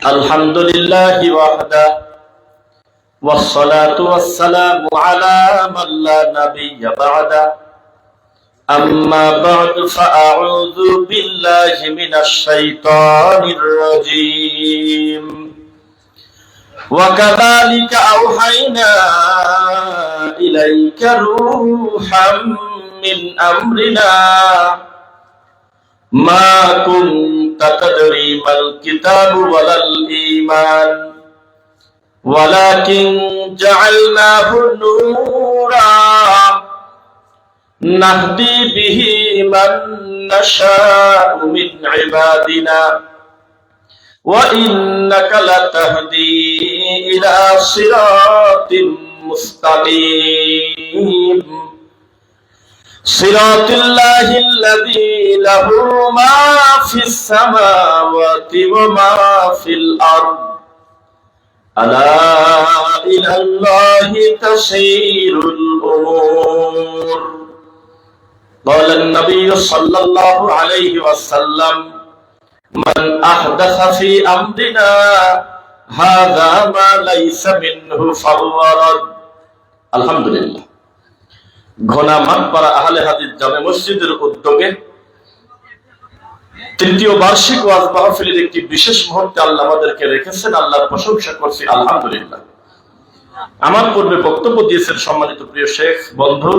الحمد لله وحده والصلاة والسلام على من لا نبي بعده أما بعد فأعوذ بالله من الشيطان الرجيم وكذلك أوحينا إليك روحا من أمرنا ما كنت تدري ما الكتاب ولا الإيمان ولكن جعلناه نورا نهدي به من نشاء من عبادنا وإنك لتهدي إلى صراط مستقيم صراط الله الذي له ما في السماوات وما في الأرض ألا إلى الله تسير الأمور قال النبي صلى الله عليه وسلم من أحدث في أمرنا هذا ما ليس منه فهو رد الحمد لله ঘোনা মাঠপাড়া আহলে হাদিস জামে মসজিদের উদ্যোগে তৃতীয় বার্ষিক ওয়াজ মাহফিলের একটি বিশেষ মুহূর্তে আল্লাহ আমাদেরকে রেখেছেন। আল্লাহর প্রশংসা করছি আলহামদুলিল্লাহ। আমার পূর্বে বক্তব্য দিয়েছেন সম্মানিত প্রিয় শেখ বন্ধু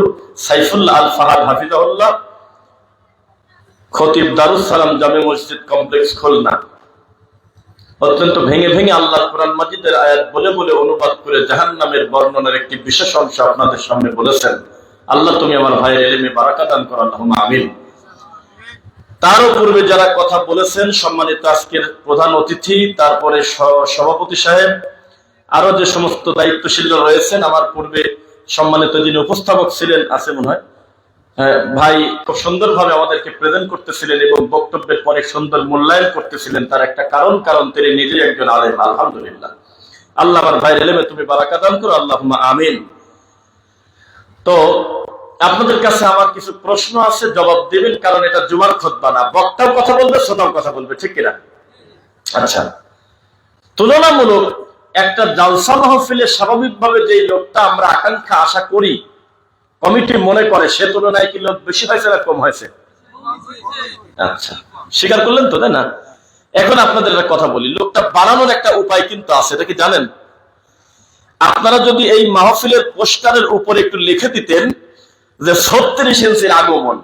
সাইফুল্লাহ আল ফাহাদ হাফিজাহুল্লাহ, খতিব দারুস সালাম জামে মসজিদ কমপ্লেক্স খুলনা। অত্যন্ত ভেঙে ভেঙে আল্লাহর কোরআন মাজিদের আয়াত বলে বলে অনুবাদ করে জাহান্নামের বর্ণনার একটি বিশেষ অংশ আপনাদের সামনে বলেছেন। আল্লাহ তুমি আমার ভাইয়ের ইলমে বারাকা দান করো, আল্লাহুম্মা আমিন। তারও পূর্বে যারা কথা বলেছেন সম্মানিত আজকের প্রধান অতিথি, তারপরে সভাপতি সাহেব, আরো যে সমস্ত দায়িত্বশীল রয়েছেন, আমার পূর্বে সম্মানিত যিনি উপস্থাপক ছিলেন আছে মনে হয় ভাই, খুব সুন্দরভাবে আমাদেরকে প্রেজেন্ট করতেছিলেন এবং বক্তব্যের পরে সুন্দর মূল্যায়ন করতেছিলেন। তার একটা কারণ তিনি নিজে একজন আলেম আলহামদুলিল্লাহ। আল্লাহ আমার ভাইয়ের ইলমে তুমি বারাকা দান করো, আল্লাহুম্মা আমিন। তো আপনাদের কাছে আমার কিছু প্রশ্ন আছে, জবাব দিবেন, কারণ এটা জুমার খুতবা না। বক্তাও কথা বলবে, শ্রোতাও কথা বলবে, ঠিক কিনা? আচ্ছা, তুলনামূলক একটা জালসা মাহফিলে স্বাভাবিকভাবে যে লোকটা আমরা আকাঙ্ক্ষা আশা করি, কমিটি মনে করে, সে তুলনায় কি লোক বেশি হয়েছে না কম হয়েছে? আচ্ছা, স্বীকার করলেন তো, তাই না? এখন আপনাদের একটা কথা বলি, লোকটা বাড়ানোর একটা উপায় কিন্তু আছে। এটা কি জানেন? আপনারা যদি এই মাহফিলের পোস্টারের উপরে একটু লিখে দিতেন যে 36 ইঞ্চির আগমন,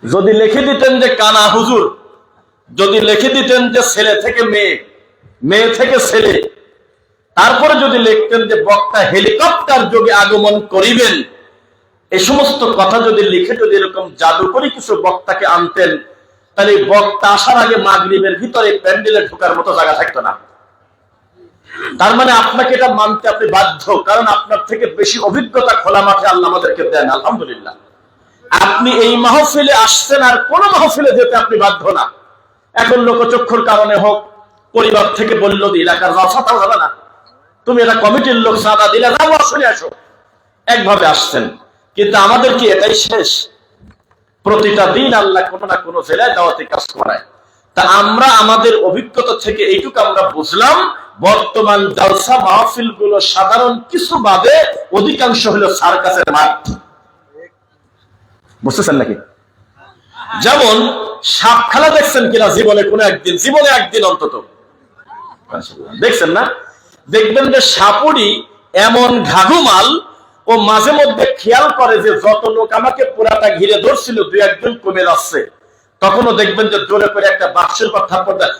যদি লিখে দিতেন যে কানা হুজুর, যদি লিখে দিতেন যে ছেলে থেকে মেয়ে, মেয়ে থেকে ছেলে, তারপরে যদি লিখতেন যে বক্তা হেলিকপ্টার যোগে আগমন করিবেন, এই সমস্ত কথা যদি লিখে যদি এরকম জাদুকরি কিছু বক্তাকে আনতেন, তাহলে বক্তা আসার আগে মাগরিবের ভিতরে প্যান্ডেলে ঢোকার মতো জায়গা থাকতো না। তার মানে আপনাকে এটা মানতে আপনি বাধ্য, কারণ আপনার থেকে বেশি অভিজ্ঞতা খোলা মাঠে আল্লাহ আমাদেরকে দেন আলহামদুলিল্লাহ। আপনি এই মাহফিলে আসছেন, আর কোন মাহফিলে যেতে আপনি বাধ্য না। এখন লোকচক্ষুর কারণে হোক, পরিবার থেকে বললো যে এলাকার জলসাটাও হবে না, তুমি এটা কমিটির লোক, সাদা দিলে যাবো শুনে আসো, একভাবে আসছেন। কিন্তু আমাদের কি এটাই শেষ? প্রতিটা দিন আল্লাহ কোনো না কোনো জেলায় দাওয়াতি কাজ করায়। তা আমরা আমাদের অভিজ্ঞতা থেকে এইটুকু আমরা বুঝলাম, বর্তমান জালসা মাহফিল গুলো সাধারণ কিছু বাদে অধিকাংশ হলো সার্কাসের মাঠ। বুঝতেছেন নাকি? যেমন সাপ খেলা দেখছেন কিনা জীবনে? কোনো একদিন, জীবনে একদিন অন্তত দেখছেন না? দেখবেন যে সাপুরি এমন ঘাঘুমাল, ও মাঝে মধ্যে খেয়াল করে যে যত লোক আমাকে পুরাটা ঘিরে ধরছিল, দুই একজন কমে যাচ্ছে, তখনও দেখবেন যে জোরে করে একটা বাক্সের পর থাপ্পড় দেয়,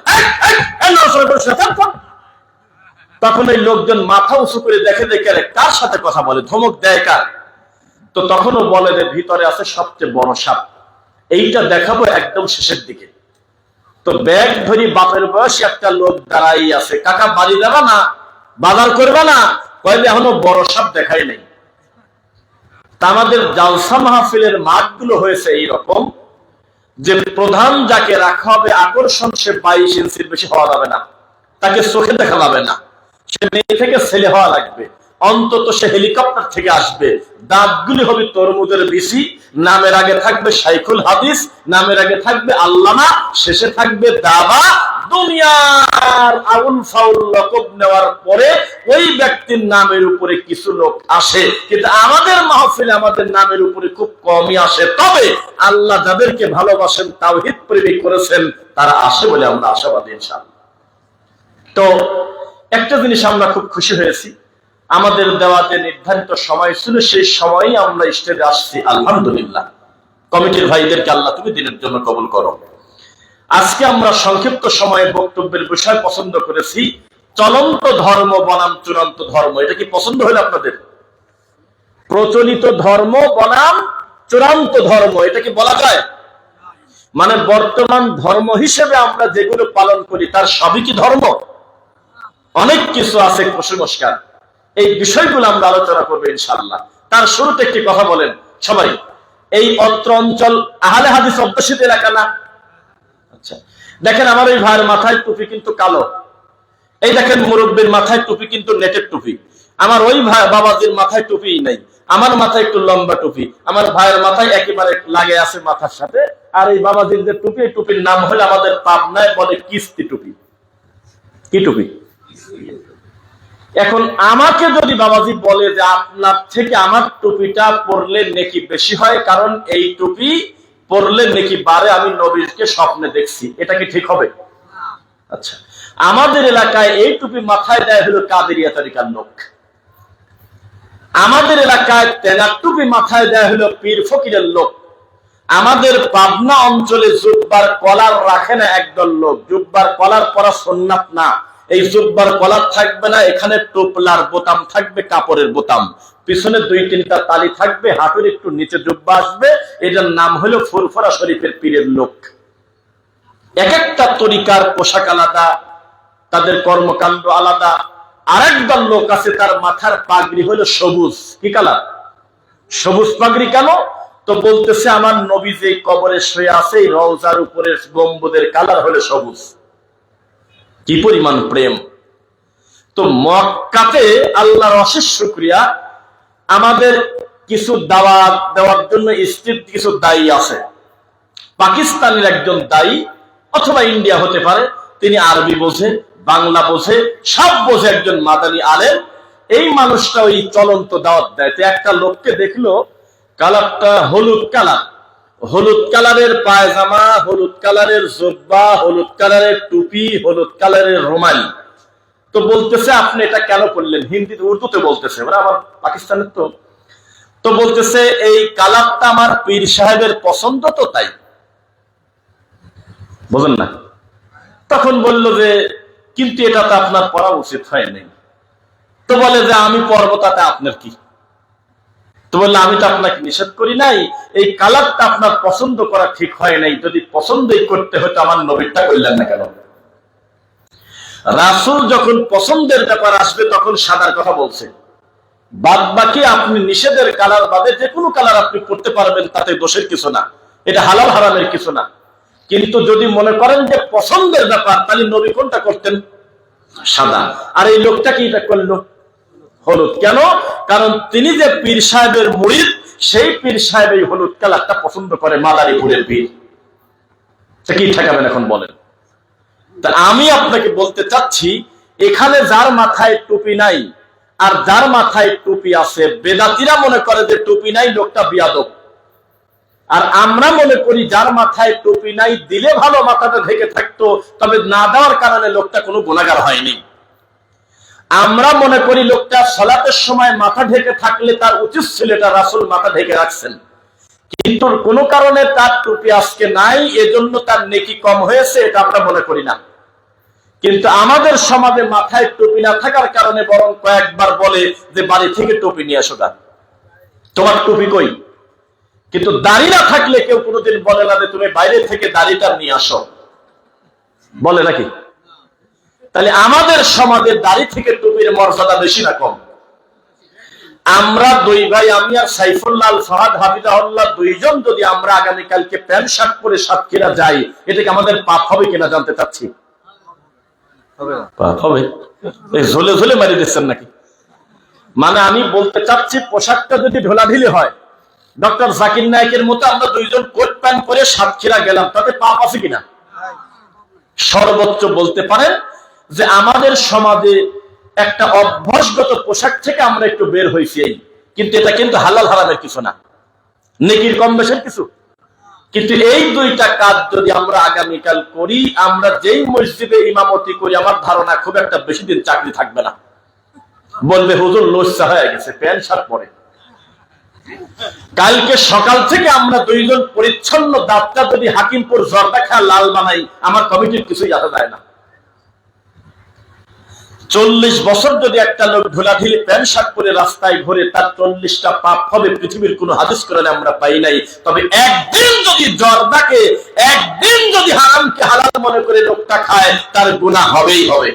তখন এই লোকজন মাথা উঁচু করে দেখে দেখে কার সাথে কথা বলে, ধমক দেয় কার? তো তখনও বলে যে ভিতরে আছে সবচেয়ে বড় সাপ, এইটা দেখাবো একদম শেষের দিকে। তো ব্যাগ ধরি বাপের বয়সী একটা লোক দাঁড়াই আছে, কাকা বাড়ি যাবা না, বাজার করবে না? কইলে এখনো বড় সাপ দেখাই নাই। তা আমাদের জালসা মাহফিলের মাঠগুলো হয়েছে এইরকম যে প্রধান যাকে রাখা হবে আকর্ষণ, সে 22 ইঞ্চির বেশি হওয়া যাবে না, তাকে চোখে দেখা যাবে না, সে মেয়ে থেকে ছেলে হওয়া লাগবে, অন্তত সে হেলিকপ্টার থেকে আসবে, দাঁতগুলি হবে তরমুজের বিসি, নামের আগে থাকবে শাইখুল হাদিস, নামের আগে থাকবে আল্লামা, শেষে থাকবে দাবা। দুনিয়ার আউল ফাউল লকব নেওয়ার পরে ওই ব্যক্তির নামের উপরে কিছু লোক আসে, কিন্তু আমাদের মাহফিলে আমাদের নামের উপরে খুব কমই আসে। তবে আল্লাহ যাদেরকে ভালোবাসেন, তাওহীদ প্রেমিক করেছেন, তারা আসে বলে আমরা আশাবাদী ইনশাআল্লাহ। তো একটা জিনিস আমরা খুব খুশি হয়েছি, আমাদের দেওয়া যে নির্ধারিত সময় ছিল সেই সময়ই আমরা স্টেজে আসছি, আলহামদুলিল্লাহ। কমিটির ভাইদেরকে আল্লাহ তুমি দিনের জন্য কবুল করো। আজকে আমরা সংক্ষিপ্ত সময়ে বক্তব্যের বিষয় পছন্দ করেছি চলন্ত ধর্ম বনাম চূড়ান্ত ধর্ম। এটা কি পছন্দ হলো আপনাদের? প্রচলিত ধর্ম বনাম চূড়ান্ত ধর্ম, এটা কি বলা যায়? মানে বর্তমান ধর্ম হিসেবে আমরা যেগুলো পালন করি তার সবই কি ধর্ম? অনেক কিছু আছে কুসংস্কার, এই বিষয়গুলো আমরা আলোচনা করবো ইনশাআল্লাহ। তার শুরুতে একটি কথা বলেন সবাই, এই অত্র অঞ্চল আহলে হাদিস অধ্যুষিত এলাকা না? আচ্ছা, দেখেন আমার এই ভাইয়ের মাথায় টুপি কিন্তু কালো, এই দেখেন মুরব্বীর মাথায় টুপি কিন্তু নেটের টুপি, আমার ওই ভাই বাবাজির মাথায় টুপি নাই, আমার মাথায় একটু লম্বা টুপি, আমার ভাইয়ের মাথায় একেবারে লাগে আছে মাথার সাথে। আর এই বাবাজির যে টুপি, এই টুপির নাম হলো আমাদের পাবনায় বলে কিস্তি টুপি। কি টুপি? এখন আমাকে যদি বাবাজি বলে যে আপনার থেকে আমার টুপিটা পরলে নেকি বেশি হয়, কারণ এই টুপি পরলে নেকি বাড়ে, আমি নবীকে স্বপ্নে দেখছি, এটা কি ঠিক হবে? আচ্ছা, আমাদের এলাকায় এই টুপি মাথায় দেয় হলো কাদেরিয়া তরিকার লোক, আমাদের এলাকায় তেনার টুপি মাথায় দেয় হলো পীর ফকিরের লোক, আমাদের পাবনা অঞ্চলে জুব্বার কলার রাখে না একদল লোক। জুব্বার কলার পরা সুন্নাত না, এই জুব্বার কলার থাকবে না, এখানে টোপলার বোতাম থাকবে, কাপড়ের বোতাম, পিছনে 2-3টা তালি থাকবে, হাঁটুর একটু নিচে জুব্বা আসবে, এটার নাম হলো ফুরফুরা শরীফের পীরের লোক। এক একটা তরিকার পোশাক আলাদা, তাদের কর্মকাণ্ড আলাদা। আরেকদল লোক আছে তার মাথার পাগড়ি হলো সবুজ। কি কালার? সবুজ পাগড়ি। কেন? তো বলতেছে আমার নবী যে কবরে শুয়ে আছে, এই রওজার উপরের গম্বুদের কালার হলো সবুজ। কি পরিমাণ প্রেম! তো মক্কাতে আল্লাহর অশেষ শুকরিয়া, আমাদের কিছু দাওয়াত দেওয়ার জন্য স্ট্রিট কিছু দায়ী আছে। পাকিস্তানের একজন দায়ী অথবা ইন্ডিয়া হতে পারে, তিনি আরবি বোঝে, বাংলা বোঝে, সব বোঝে, একজন মাদানী আলেম। এই মানুষটা ওই চলন্ত দাওয়াত দেয়। তো একটা লোককে দেখলো, কালারটা হলুদ কালার, হলুদ কালারের পায়জামা, হলুদ কালারের জুব্বা, হলুদ কালারের টুপি, হলুদ কালারের রুমালি। তো বলতেছে আপনি এটা কেন করলেন? হিন্দিতে, উর্দুতে বলতেছে, ওরা আমার পাকিস্তানের তো বলতেছে এই কালারটা আমার পীর সাহেবের পছন্দ, তো তাই। বুঝেন না? তখন বলল যে কিন্তু এটা তো আপনার পরা উচিত হয় নাই। তো বলে যে আমি পরবো, তাতে আপনার কি? তো বললে আমি তো আপনাকে নিষেধ করি নাই, এই কালারটা আপনার পছন্দ করা ঠিক হয় নাই, যদি পছন্দই করতে হতো আমার নবীরটা করলেন না কেন? রাসূল যখন পছন্দের ব্যাপার আসবে তখন সাদার কথা বলছে, বাদ বাকি আপনি নিষেধের কালার বাদে যে কোনো কালার আপনি করতে পারবেন, তাতে দোষের কিছু না, এটা হালাল হারামের কিছু না। কিন্তু যদি মনে করেন যে পছন্দের ব্যাপার, তাহলে নবী কোনটা করতেন? সাদা। আর এই লোকটা কি এটা করলো? হলুদ। কেন? কারণ তিনি যে পীর সাহেবের মুরিদ, সেই পীর সাহেব এই হলুদ কালারটা পছন্দ করে, মাদারীপুরের পীর। কি ঠেকাবেন এখন বলেন? তা আমি আপনাকে বলতে চাচ্ছি, এখানে যার মাথায় টুপি নাই আর যার মাথায় টুপি আছে, বেদাতীরা মনে করে যে টুপি নাই লোকটা বিয়াদব, আর আমরা মনে করি যার মাথায় টুপি নাই, দিলে ভালো মাথাটা ঢেকে থাকতো, তবে না দেওয়ার কারণে লোকটা কোনো গুনাহগার হয়নি। আমরা মনে করি লোকটা সালাতের সময় মাথা ঢেকে থাকলে তার উচিত ছিল, এটা রাসূল মাথা ঢেকে রাখছেন, কিন্তু কোনো কারণে তার টুপি আজকে নাই, এজন্য তার নেকি কম হয়েছে, এটা আমরা মনে করি না। কিন্তু আমাদের সমাজে মাথায় টুপি না থাকার কারণে বরং কয়েকবার বলে যে বাড়ি থেকে টুপি নিয়ে আসো, তোমার টুপি কই? কিন্তু দাড়ি না থাকলে কেউ কোনোদিন বলে না যে তুমি বাইরে থেকে দাড়িটা নিয়ে আসো, বলে নাকি? তাহলে আমাদের সমাজে দাড়ি থেকে টুপির মর্যাদা বেশি না কম? আমরা দুই ভাই, আমি আর সাইফুল্লাহ আল ফাহাদ হাফিজাহুল্লাহ, দুইজন যদি আমরা আগামীকালকে প্যান্ট শার্ট পরে সাতক্ষীরা যাই, এটাকে আমাদের পাপ হবে কিনা জানতে চাচ্ছি? পাপ হবে। এই ঝোলে ঝোলে মারি দিচ্ছেন নাকি? মানে আমি বলতে চাচ্ছি, পোশাকটা যদি ঢোলাঢিলি হয়, ডক্টর জাকির নায়েকের মতো আমরা দুইজন কোট প্যান্ট পরে সাতক্ষীরা গেলাম, তাতে পাপ আছে কিনা? সর্বোচ্চ বলতে পারেন যে আমাদের সমাজে একটা অভ্যাসগত পোশাক থেকে আমরা একটু বের হয়েছি, কিন্তু এটা কিন্তু হালাল হারামের কিছু না, নেকির কম বেশের কিছু। কিন্তু এই দুইটা কাজ যদি আমরা আগামীকাল করি, আমরা যেই মসজিদে ইমামতি করি, আমার ধারণা খুব একটা বেশি দিন চাকরি থাকবে না। বলবে হুজুর লোচ্ছা হয়ে গেছে, প্যান্ট শার্ট পরে। কালকে সকাল থেকে আমরা দুইজন পরিচ্ছন্ন দাঁতটা যদি হাকিমপুর জর্দা খা লাল বানাই, আমার কমিটির কিছুই আসা যায় না। 40 বছর যদি একটা লোক ঢোলাঢিলি প্যান্ট শার্ট পরে রাস্তায় ঘুরে, তার 40টা পাপ হবে, পৃথিবীর কোন হাদিস কোরআনে আমরা পাই নাই। তবে একদিন যদি জর্দাকে, একদিন যদি হারামকে হালাল মনে করে লোকটা খায়, তার গুনাহ হবেই হবে।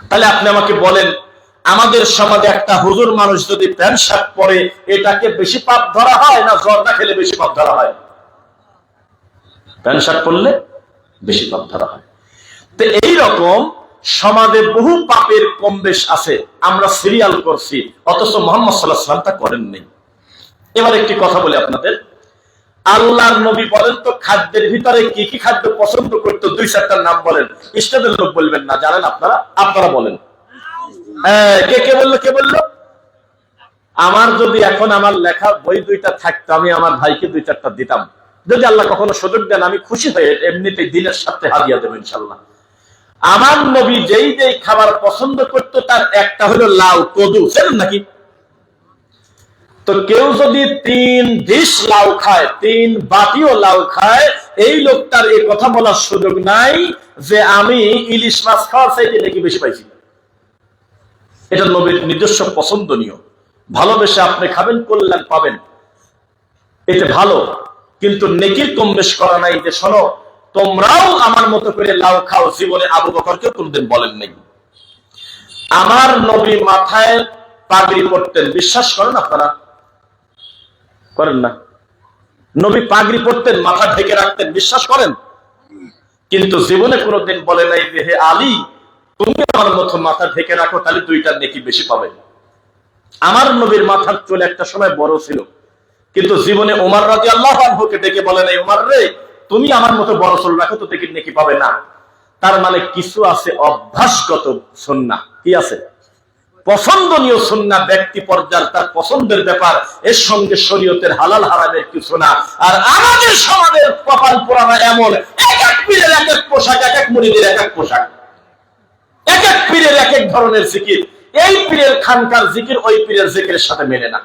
তাহলে আপনি আমাকে বলেন, আমাদের সমাজে একটা হুজুর মানুষ যদি প্যান্ট শার্ট পরে, এটাকে বেশি পাপ ধরা হয় না জর্দা খেলে বেশি পাপ ধরা হয়? প্যান্ট শার্ট পরলে বেশি পাপ ধরা হয়। তো এইরকম সমাজে বহু পাপের কম বেশ আছে, আমরা সিরিয়াল করছি, অথচ মুহাম্মদ সাল্লাল্লাহু আলাইহি ওয়াসাল্লাম তা করেন নাই। এবার একটি কথা বলি আপনাদের, আল্লাহর নবী বলেন তো খাদ্যের ভিতরে কি কি খাদ্য পছন্দ করতো, 2-4টার নাম বলেন। ইস্টাদের লোক বলবেন না, জানেন আপনারা? আপনারা বলেন। কে বললো? আমার যদি এখন আমার লেখা বই 2টা থাকতো, আমি আমার ভাইকে 2-4টা দিতাম। যদি আল্লাহ কখনো সুযোগ দেন, আমি খুশি হয়ে এমনিতেই দিনের সাথে হাদিয়া দেবো ইনশাল্লাহ। আমার নবী যেই যেই খাবার পছন্দ করতো, তার একটা হলো লাউ, কদু, জানেন নাকি? তো কেউ যদি 3 ডিশ লাউ খায়, 3 বাটিও লাউ খায়, এই লোকটার এই কথা বলার সুযোগ নাই যে আমি ইলিশ মাছ খাওয়ার চাইতে নাকি বেশি পাইছি। এটা নবীর নিজস্ব পছন্দনীয়, ভালোবেসে আপনি খাবেন, কল্যাণ পাবেন, এটা ভালো। কিন্তু নেকির কম বেশ করা নাই যে শোনো তোমরাও আমার মতো করে লাউ খাও, জীবনে আবু বকরকে কোনদিন বলেন নাই। আমার নবী মাথায় পাগড়ি পরতেন, বিশ্বাস করেন আপনারা? করেন না? নবী পাগড়ি পরতেন, মাথা ঢেকে রাখতেন, বিশ্বাস করেন? কিন্তু জীবনে কোনোদিন বলে নাই যে হে আলী, তুমি আমার মতো মাথা ঢেকে রাখো, তাহলে 2টা নেকি বেশি পাবে। আমার নবীর মাথার চুল একটা সময় বড় ছিল, কিন্তু জীবনে ওমর রাদিয়াল্লাহু আনহুকে ডেকে বলে নাই, ওমর রে, তুমি আমার মতো বড় চুল রাখো তো দেখি নেকি পাবে না। তার মানে কিছু আছে অভ্যাসগত সুন্নাহ, কি আছে? পছন্দনীয় সুন্নাহ, ব্যক্তি পর্যায়ে তার পছন্দের ব্যাপার, এর সঙ্গে শরীয়তের হালাল হারামের কিছু না। আর আমাদের সমাজের কপাল পোড়ানো এমন, এক এক পীরের এক এক পোশাক, এক এক মুরিদের এক এক পোশাক, এক এক পীরের এক এক ধরনের জিকির। এই পীরের খানকার জিকির ওই পীরের জিকিরের সাথে মেলে না।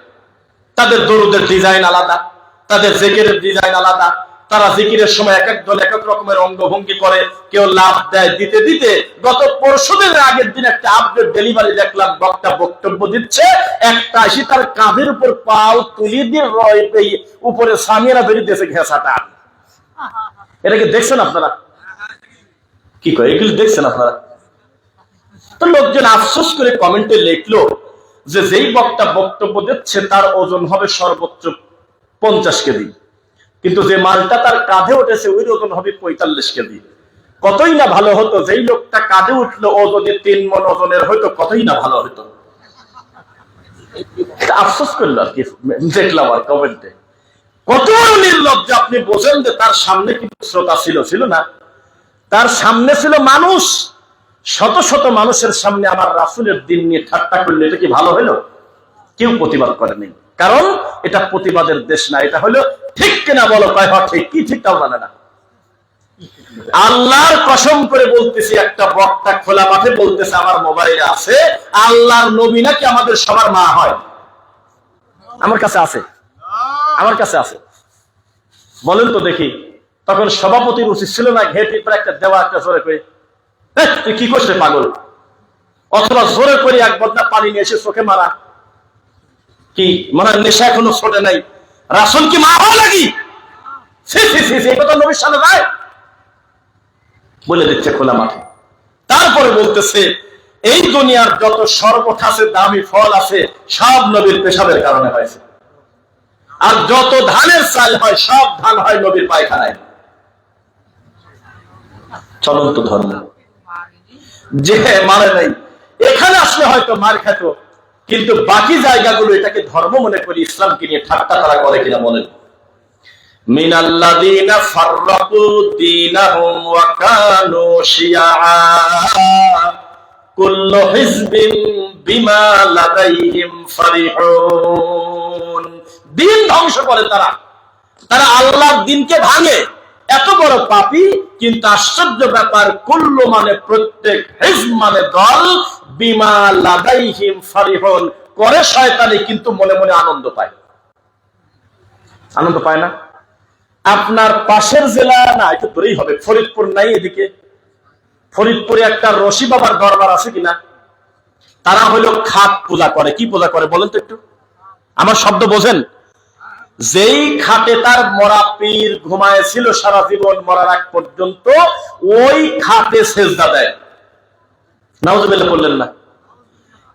তাদের দরুদের ডিজাইন আলাদা, তাদের জিকিরের ডিজাইন আলাদা। তারা জিকিরের সময় এক এক দল এক এক রকমের অঙ্গভঙ্গি করে, কেউ লাভ দেয় দিতে দিতে। গত পরশুদিনের আগের দিন একটা আপডেট ডেলিভারি দেখলাম, বক্তা বক্তব্য দিচ্ছে, একটা এসে তার কাঁধের উপর পাও তুলি দিয়ে উপরে সামিয়ারা বেরিয়েছে ঘেঁষাটা। এটাকে দেখছেন আপনারা? কি কয় এগুলো দেখছেন আপনারা? তো লোকজন আফসোস করে কমেন্টে লিখলো যে যেই বক্তা বক্তব্য দিচ্ছে তার ওজন হবে সর্বোচ্চ 50 কেজি, কিন্তু যে মালটা তার কাঁধে উঠেছে ওই ওজন হবে 45 কেজি। কতই না ভালো হতো, যেই লোকটা কাঁধে উঠলো ও যদি 3 মণ ওজনের হইতো, কতই না ভালো হতো। আফসোস করলো আর কি, দেখলাম আর কমেন্টে। কত নির্লজ্জ আপনি বোঝেন যে তার সামনে কিন্তু শ্রোতা ছিল না? তার সামনে ছিল মানুষ, শত শত মানুষের সামনে আমার রাসূলের দিন নিয়ে ঠাট্টা করলে এটা কি ভালো হলো? কেউ প্রতিবাদ করেনি, কারণ এটা প্রতিবাদের দেশ না। এটা হলো ঠিক কিনা বলো, কয় ঠিক, কি ঠিক তাও জানে না। আল্লাহর কসম করে বলতেছি, একটা বক্তা খোলা মাঠে বলতেছে, আমার মোবাইলে আছে, আল্লাহর নবী নাকি আমাদের সবার মা হয়। আমার কাছে আছে, আমার কাছে আছে, বলেন তো দেখি। তখন সভাপতির উচিত ছিল না ঘেটে একটা দেওয়া, একটা জোরে করে, তুই কি করছে পাগল, অথবা জোরে করে এক বদনা পানি নিয়ে এসে চোখে মারা। কি মানে নেশা এখনো ছোটে নাই? রাসূল কি মা হয় নাকি? কথা নবীর সামনে যায় বলে দিচ্ছে খোলা মাঠে। তারপরে বলতেছে এই দুনিয়ার যত শরবত আছে, দামি ফল আছে, সব নবীর পেশাবের কারণে হয়েছে। আর যত ধানের চাল হয়, সব ধান হয় নবীর পায়খানায়। চলন্ত ধর্ম যে মানে নাই, এখানে আসলে হয়তো মার খেত, কিন্তু বাকি জায়গাগুলো এটাকে ধর্ম মনে করি, ইসলামকে নিয়ে ঠাট্টা তারা করে কিনা বলেন? মিনাল্লাযীনা ফাররাকু দীনাহুম ওয়া কানু শিয়াআ কুল্লু হিজবিন বিমা লাদাইহিম ফারিহুন। দিন ধ্বংস করে তারা, তারা আল্লাহর দিনকে ভাঙে, এত বড় পাপী। কিন্তু আশ্চর্য ব্যাপার, কুল্লু মানে প্রত্যেক, হিজব মানে দল, বিমা লাদাইহিম ফারিহুন করে শয়তানি, কিন্তু মনে মনে আনন্দ পায়। আনন্দ পায় না? আপনার পাশের জেলা না, একটু দূরেই হবে, ফরিদপুর নাই এদিকে? ফরিদপুরে একটা রশি বাবার দরবার আছে কিনা? তারা হলো খাট পূজা করে। কি পূজা করে বলেন তো একটু, আমার শব্দ বোঝেন? যেই খাটে তার মরা পীর ঘুমায়েছিল সারা জীবন, মরার আগ পর্যন্ত ওই খাটে সেজদা দেয়। নাউজুবিল্লাহ বললেন না?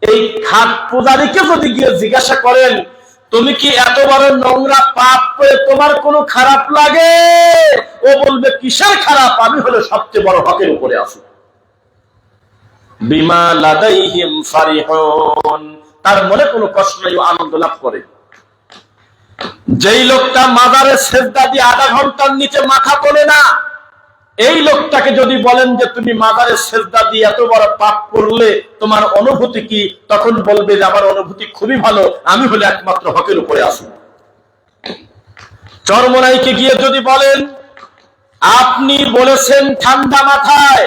এই খাট পূজারীকে যদি গিয়ে জিজ্ঞাসা করেন, তুমি কি এত বড় নোংরা পাপ করে তোমার কোনো খারাপ লাগে? ও বলবে, কিসের খারাপ, আমি হলো সবচেয়ে বড় হকের উপরে আছি। বিমা লাদাইহিম ফারিহুন, তার মনে কোনো কষ্ট নেই, আনন্দ লাভ করে। যেই লোকটা মাজারে সেজদা দিয়ে আধা ঘন্টার নিচে মাথা তোলে না, এই লোকটাকে যদি বলেন যে তুমি মাজারে সেজদা দিয়ে এত বড় পাপ করলে তোমার অনুভূতি কি, তখন বলবে যে আমার অনুভূতি খুবই ভালো, আমি হলে একমাত্র হকের উপরে আছি। চরমোনাইকে গিয়ে যদি বলেন, আপনি বলেছেন ঠান্ডা মাথায়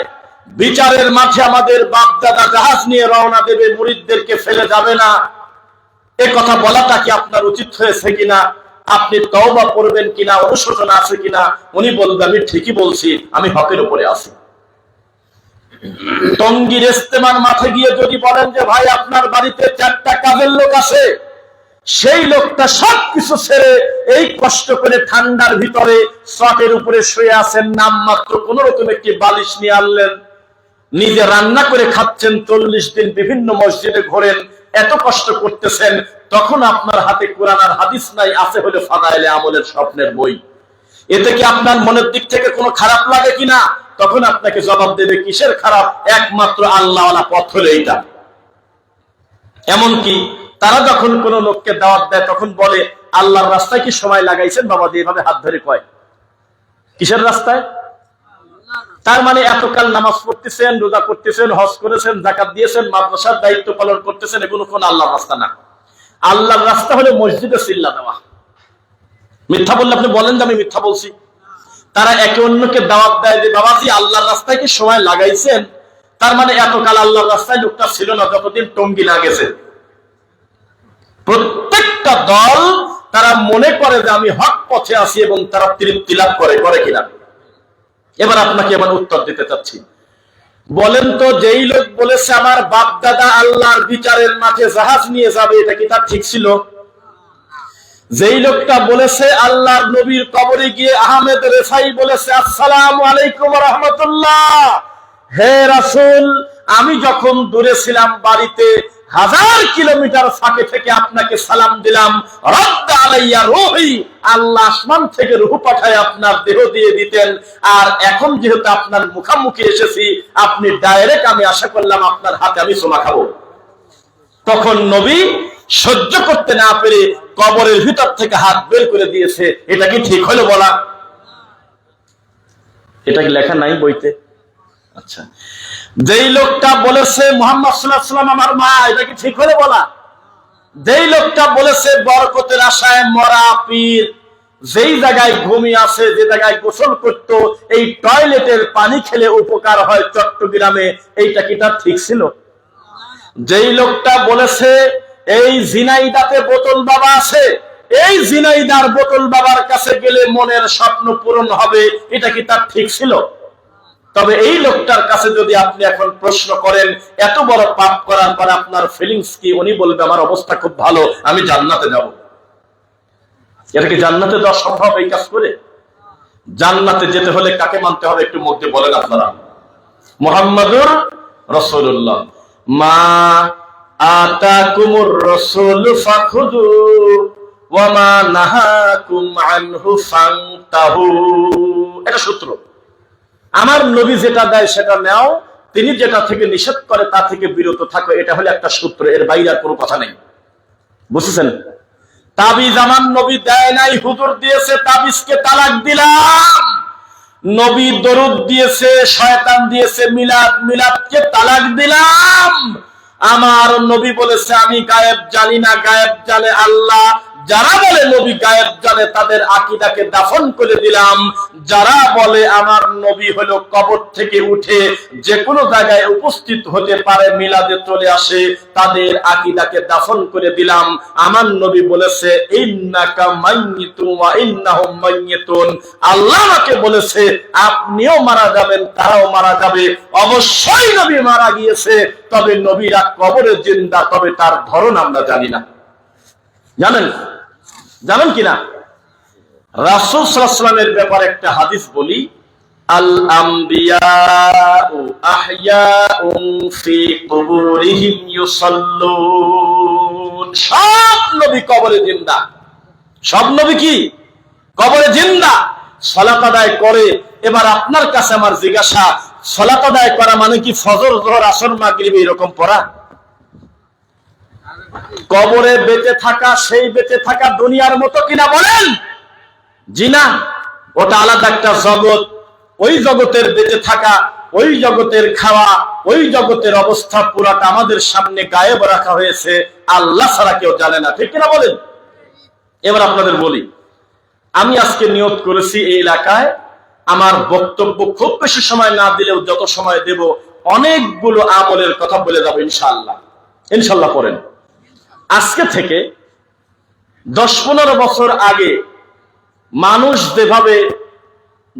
বিচারের মাঠে আমাদের বাপ দাদা জাহাজ নিয়ে রওনা দেবে, মুরিদদেরকে ফেলে যাবে না, এ কথা বলাটা কি আপনার উচিত হয়েছে কিনা, আপনি তওবা করবেন কিনা, অনুশোচনা আছে কিনা? উনি বলবে, আমি ঠিকই বলছি, আমি হকের উপরে আছি। টঙ্গীর ইস্তেমার মাঠে গিয়ে যদি বলেন যে ভাই আপনার বাড়িতে 4টা কাজের লোক আছে, সেই লোকটা সবকিছু ছেড়ে এই কষ্ট করে ঠান্ডার ভিতরে চটের উপরে শুয়ে আছেন, নামমাত্র কোন রকম একটি বালিশ নিয়ে আনলেন, নিজে রান্না করে খাচ্ছেন, 40 দিন বিভিন্ন মসজিদে ঘোরেন, এত কষ্ট করতেছেন, তখন আপনার হাতে কোরআন আর হাদিস নাই, আছে হলো ফাদায়েলে আমলের স্বপ্নের বই। এতে কি আপনার মনের দিক থেকে কোনো খারাপ লাগে কিনা? তখন আপনাকে জবাব দেবে, কিসের খারাপ, একমাত্র আল্লাহওয়ালা পথ হলো এইটা। এমনকি তারা যখন কোন লোককে দাওয়াত দেয়, তখন বলে, আল্লাহর রাস্তায় কি সময় লাগাইছেন বাবা? এভাবে হাত ধরে কয়, কিসের রাস্তায়? তার মানে এতকাল নামাজ পড়তেছেন, রোজা করতেছেন, হজ করেছেন, যাকাত দিয়েছেন, মাদ্রাসার দায়িত্ব পালন করতেছেন, এগুলো কোন আল্লাহর রাস্তা না। আল্লাহর রাস্তা হলো মসজিদে চিল্লা দেওয়া। মিথ্যা বললে আপনি বলেন যে আমি মিথ্যা বলছি। তারা একে অন্যকে দাওয়াত দেয় যে বাবাজি আল্লাহর রাস্তায় কি সময় লাগাইছেন? তার মানে এতকাল আল্লাহর রাস্তায় লোকটা ছিল না, যতদিন টঙ্গী না গেছে। প্রত্যেকটা দল তারা মনে করে যে আমি হক পথে আছি, এবং তারা তৃপ্তি লাভ করে, করে কিনা? এবার আপনাকে এবার উত্তর দিতে চাচ্ছি। বলেন তো, যেই লোক বলেছে আমার বাপ দাদা আল্লাহর বিচারের মাঠে জাহাজ নিয়ে যাবে, এটা কি তার ঠিক ছিল? যেই লোকটা বলেছে আল্লাহর নবীর কবরে গিয়ে আহমেদ রেফাই বলেছে আসসালামু আলাইকুম ওয়া রাহমাতুল্লাহ, হে রাসূল আমি যখন দূরে ছিলাম বাড়িতে 1000 কিলোমিটার ফাঁকে থেকে আপনাকে সালাম দিলাম, রদ্দ আলাইয়া রূহি, আল্লাহ আসমান থেকে রূহ পাঠায় আপনার দেহ দিয়ে দিতেন, আর এখন যেহেতু আপনার মুখামুখি এসেছি, আপনি ডাইরেক্ট, আমি আশা করলাম আপনার হাতে আমি চুমা খাবো। তখন নবী সহ্য করতে না পেরে কবরের ভিতর থেকে হাত বের করে দিয়েছে। এটা কি ঠিক হলো বলা? এটা কি লেখা নাই বইতে? আচ্ছা, যেই লোকটা বলেছে মুহাম্মদ সাল্লাল্লাহু আলাইহি ওয়াসাল্লাম আমার মা, এটা কি ঠিক হলো বলা? যেই লোকটা বলেছে বরকতের আশায় মরা পীর যেই জায়গায় ঘুমিয়ে আছে, যে জায়গায় গোসল করত, এই টয়লেটের পানি খেলে উপকার হয় চট্টগ্রামে, এইটা কি তার ঠিক ছিল? যেই লোকটা বলেছে এই ঝিনাইদাতে বোতল বাবা আছে, এই ঝিনাইদার বোতল বাবার কাছে গেলে মনের স্বপ্ন পূরণ হবে, এটা কি তার ঠিক ছিল? তবে এই লোকটার কাছে যদি আপনি এখন প্রশ্ন করেন এত বড় পাপ করার পর আপনার ফিলিংস কি, উনি বলবে আমার অবস্থা খুব ভালো, আমি জান্নাতে যাব। এটা কি জান্নাতে যাওয়া সম্ভব এই কাজ করে? জান্নাতে যেতে হলে কাকে মানতে হবে একটু মুখ দিয়ে বলেন আপনারা? মুহাম্মাদুর রাসূলুল্লাহ। মা আতাকুমুর রাসূল ফাখুযু ওয়া মা নাহাকুম আনহু ফান্তাহু। এটা সূত্র। আমার নবী যেটা দেয় সেটা নাও, তিনি যেটা থেকে নিষেধ করে তা থেকে বিরত থাকো, এটা হলো একটা সূত্র, এর বাইরে আর কোনো কথা নেই। বুঝছেন? তাবিজ আমার নবী দেয় নাই, হুজুর দিয়েছে, তাবিজকে তালাক দিলাম। নবী দরুদ দিয়েছে, শয়তান দিয়েছে মিলাদ, মিলাদকে তালাক দিলাম। আমার নবী বলেছে আমি গায়েব জানি না, গায়েব জানে আল্লাহ। যারা বলে নবী গায়েব জানে তাদের আকীদাকে দাফন করে দিলাম। যারা বলে আমার নবী হলো কবর থেকে উঠে যে কোনো জায়গায় উপস্থিত হতে পারে, মিলাদে চলে আসে, তাদের আকীদাকে দাফন করে দিলাম। আমার নবী বলেছে ইন্নাকা মাইয়িতুন ওয়া ইন্নাহুম মাইয়িতুন। আল্লাহ আমাকে বলেছে আপনিও মারা যাবেন, তারাও মারা যাবে। অবশ্যই নবী মারা গিয়েছে, তবে নবীরা কবরে জিন্দা, তবে তার ধরন আমরা জানি না। জানেন কিনা? রাসূল সাল্লাল্লাহু আলাইহি ওয়াসাল্লামের ব্যাপারে একটা হাদিস বলি, আল আমবিয়াউ আহইয়াউন ফি কুবুরিহিম ইউসাল্লুন। সব নবী কবরে জিন্দা। সব নবী কি কবরে জিন্দা? সালাত আদায় করে। এবার আপনার কাছে আমার জিজ্ঞাসা, সালাত আদায় করা মানে কি ফজর, যোহর, আসর, মাগরিব এরকম পড়া? কবরে বেঁচে থাকা, সেই বেঁচে থাকা দুনিয়ার মতো কিনা বলেন? জি না, ওটা আলাদা একটা জগৎ। ওই জগতের বেঁচে থাকা, ওই জগতের খাওয়া, ওই জগতের অবস্থা পুরাটা আমাদের সামনে গায়েব রাখা হয়েছে, আল্লাহ ছাড়া কেউ জানে না, ঠিক কিনা বলেন? এবার আপনাদের বলি, আমি আজকে নিয়ত করেছি এই এলাকায় আমার বক্তব্য খুব বেশি সময় না দিলেও যত সময় দেব অনেকগুলো আমলের কথা বলে যাবো ইনশাআল্লাহ। ইনশাআল্লাহ পড়েন। আজকে থেকে 10-15 বছর আগে মানুষ যেভাবে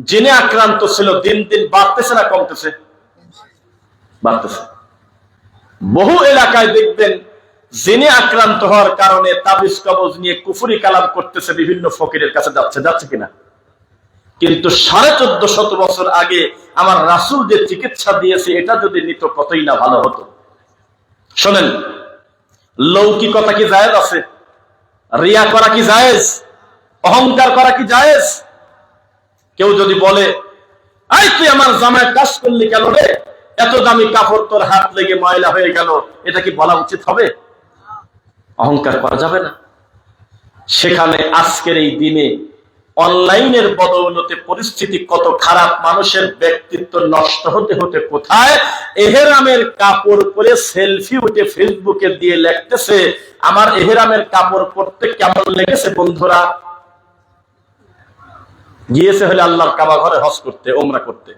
জিনে আক্রান্ত ছিল, দিন দিন বাড়তেছে না কমতেছে? বাড়তেছে। বহু এলাকায় দেখবেন জিনে আক্রান্ত হওয়ার কারণে তাবিজ কবজ নিয়ে কুফরি কালাম করতেছে, বিভিন্ন ফকিরের কাছে যাচ্ছে কিনা? কিন্তু 1450 বছর আগে আমার রাসূল যে চিকিৎসা দিয়েছে, এটা যদি নিত কতই না ভালো হতো। শোনেন, লৌকিকতা কি জায়েজ আছে? রিয়া করা কি জায়েজ? অহংকার করা কি জায়েজ? কেউ যদি বলে এই তুই আমার জামায় কাজ করলি কেন রে, এত দামি কাপড় তোর হাত লেগে ময়লা হয়ে গেল, এটা কি বলা উচিত হবে? অহংকার করা যাবে না। সেখানে আজকের এই দিনে অনলাইনের বদৌলতে পরিস্থিতি কত খারাপ, মানুষের ব্যক্তিত্ব নষ্ট হতে হতে কোথায় এহরামের কাপড় পরে সেলফি উঠে ফেসবুকে দিয়ে লিখতেছে আমার এহরামের কাপড় পরতে কেমন লেগেছে বন্ধুরা। গিয়েছে হলে আল্লাহর কাবা ঘরে হজ করতে, ওমরা করতে।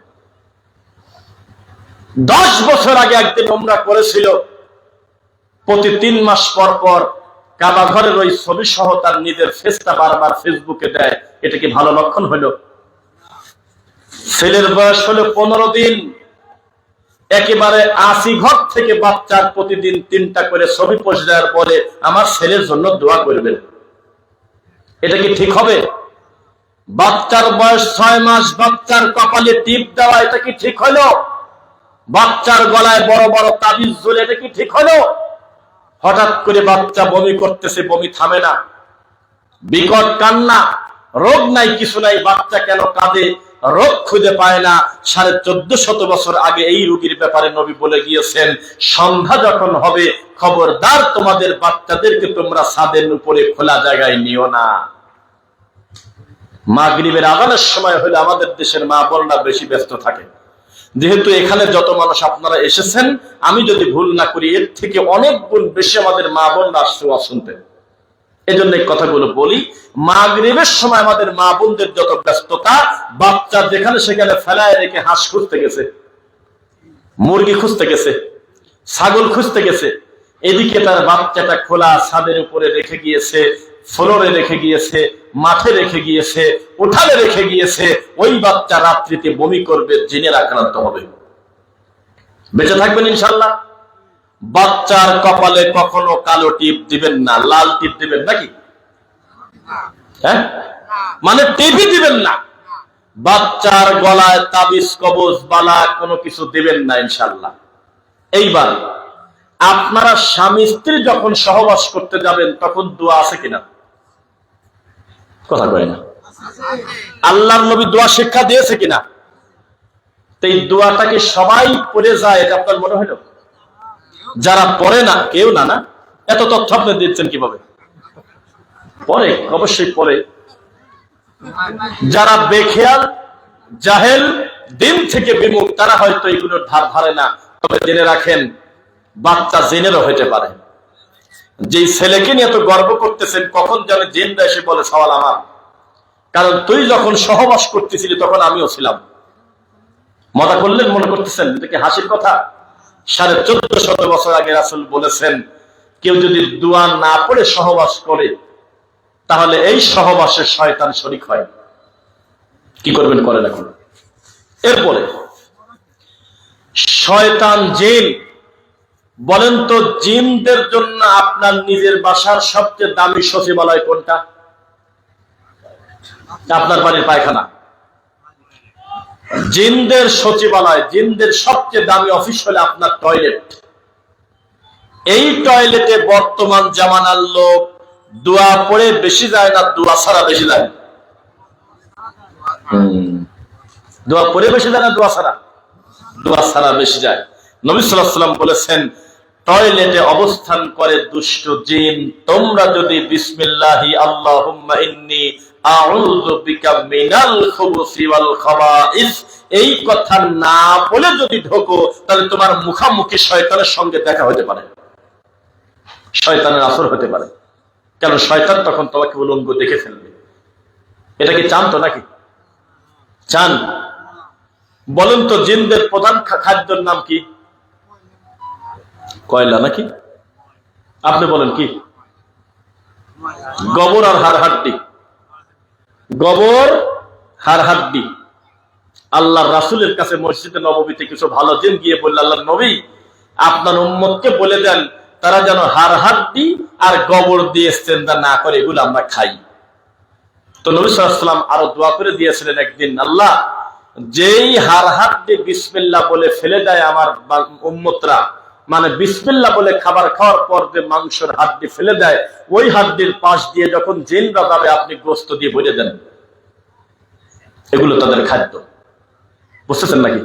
10 বছর আগে একদিন ওমরা করেছিল, প্রতি 3 মাস পর পর কাবা ঘরের ওই ছবি সহ তার নিজের ফেসটা বারবার ফেসবুকে দেয়। এটা কি ভালো লক্ষণ হলো? ছেলের বয়স হলো 15 দিন, একেবারে 80 ঘর থেকে বাচ্চার প্রতিদিন 3টা করে ছবি পোস্ট দেওয়ার পরে আমার ছেলের জন্য দোয়া করবেন। এটা কি ঠিক হবে? বাচ্চার বয়স 6 মাস, বাচ্চার কপালে টিপ দেওয়া, এটা কি ঠিক হলো? বাচ্চার গলায় বড় বড় তাবিজ ঝুলে, এটা কি ঠিক হলো? হঠাৎ করে বাচ্চা বমি করতেছে, বমি থামে না, বিকট কান্না, রোগ নাই কিছু নাই, বাচ্চা কেন কাঁদে? রোগ খুঁজে পায় না। 1450 বছর আগে এই রোগীর ব্যাপারে নবী বলে গিয়েছেন, সন্ধ্যা যখন হবে খবরদার তোমাদের বাচ্চাদেরকে তোমরা ছাদের উপরে খোলা জায়গায় নিও না। মাগরিবের আযানের সময় হলে আমাদের দেশের মা বোনরা বেশি ব্যস্ত থাকে। যেহেতু এখানে যত মানুষ আপনারা এসেছেন, আমি যদি ভুল না করি এর থেকে অনেক গুণ বেশি আমাদের মা বোনরা আসছে ওয়াজ শুনতে। এজন্য এই কথাগুলো বলি। মাগরিবের সময় আমাদের মা বোনদের যত ব্যস্ততা, বাচ্চা যেখানে সেখানে ফেলায় রেখে হাঁস খুঁজতে গেছে, মুরগি খুঁজতে গেছে, ছাগল খুঁজতে গেছে, এদিকে তার বাচ্চাটা খোলা ছাদের উপরে রেখে গিয়েছে, ফ্লোরে রেখে গিয়েছে, মাঠে রেখে গিয়েছে, উঠানে রেখে গিয়েছে। ওই বাচ্চা রাত্রিতে বমি করবে, জিনের আক্রান্ত হবে। বেঁচে থাকবেন ইনশাআল্লাহ। বাচ্চার কপালে কখনো কালো টিপ দিবেন না, লাল টিপ দিবেন নাকি? হ্যাঁ, মানে টিপই দিবেন না। বাচ্চার গলায় তাবিজ কবজ বালা কোনো কিছু দিবেন না ইনশাআল্লাহ। এইবার আপনারা স্বামী স্ত্রী যখন সহবাস করতে যাবেন তখন দোয়া আছে কিনা? কথা কয় না। আল্লাহর নবী দোয়া শিক্ষা দিয়েছে কিনা? তো এই দোয়াটাকে সবাই পড়ে যায় এটা আপনার মনে হলো? যারা পড়ে না কেউ না, না এত তথ্য আপনি দিচ্ছেন কিভাবে? পড়ে, অবশ্যই পড়ে। যারা বেখেয়াল, জাহেল, দিন থেকে বিমুখ, তারা হয়তো এগুলোর ধার ধারে না। তবে জেনে রাখেন, বাচ্চা জেনেরও হইতে পারে। যে ছেলেকে নিয়ে এত গর্ব করতেছেন, কখন যেন জেনরা এসে বলে সওয়াল আমার, কারণ তুই যখন সহবাস করতেছিলি তখন আমিও ছিলাম। মজা করলেন মনে করতেছেন, এটা কি হাসির কথা? 1450 বছর আগে রাসূল বলেছেন, কেউ যদি দোয়া না পড়ে সহবাস করে তাহলে এই সহবাসে শয়তান শরীক হয়। কি করবেন করেন এখন। এরপরে শয়তান জিন, বলেন তো জিনদের জন্য আপনার নিজের বাসার সবচেয়ে দামি সচিবালয় কোনটা? আপনার বাড়ির পায়খানা। জিনদের সচিবালয়, জিনদের সবচেয়ে দামি অফিস হলো আপনার টয়লেট। এই টয়লেটে বর্তমান জামানার লোক দোয়া পড়ে বেশি যায় না দোয়া ছাড়া বেশি যায়? দোয়া পড়ে বেশি যায় না দোয়া ছাড়া? দোয়া ছাড়া বেশি যায়। নবী সাল্লাল্লাহু আলাইহি ওয়াসাল্লাম বলেছেন, টয়লেটে অবস্থান করে দুষ্ট জিন, তোমরা যদি বিসমিল্লাহি আল্লাহুম্মা ইন্নী আউযু বিকা মিনাল খুবুসি ওয়াল খাবাইস এই কথা না বলে যদি ঢোকো, তাহলে তোমার মুখামুখি শয়তানের সঙ্গে দেখা হতে পারে, শয়তানের আসর হতে পারে। কেন? শয়তান তখন তোমাকে উলঙ্গ দেখে ফেলবে। এটা কি চান তো নাকি? চান? বলেন তো জিনদের প্রধান খাদ্যের নাম কি? কয়লা নাকি? আপনি বলেন কি? গোবর আর হাড়হাড্ডি। গোবর, হাড়হাড্ডি। আল্লাহর রাসূলের কাছে মসজিদে নববীতে কিছু ভালো জিন গিয়ে বলল, আল্লাহর নবী আপনার উম্মতকে বলে দেন তারা যেন হাড়হাড্ডি আর গোবর দিয়ে ইস্তেঞ্জা না করে, এগুলো আমরা খাই। তো নবী সাল্লাল্লাহু আলাইহি ওয়াসাল্লাম আরো দোয়া করে দিয়েছিলেন একদিন, আল্লাহ যেই হাড়হাড্ডি বিসমিল্লাহ বলে ফেলে দেয় আমার উম্মতরা, মানে বিসমিল্লাহ বলে খাবার খাওয়ার পর যে মাংসের হাড্ডি ফেলে দেয়, ওই হাড্ডির পাশ দিয়ে যখন জিনরা যাবে আপনি গোশত দিয়ে ভরে দেন। এগুলো তাদের খাদ্য। বুঝতেছেন নাকি?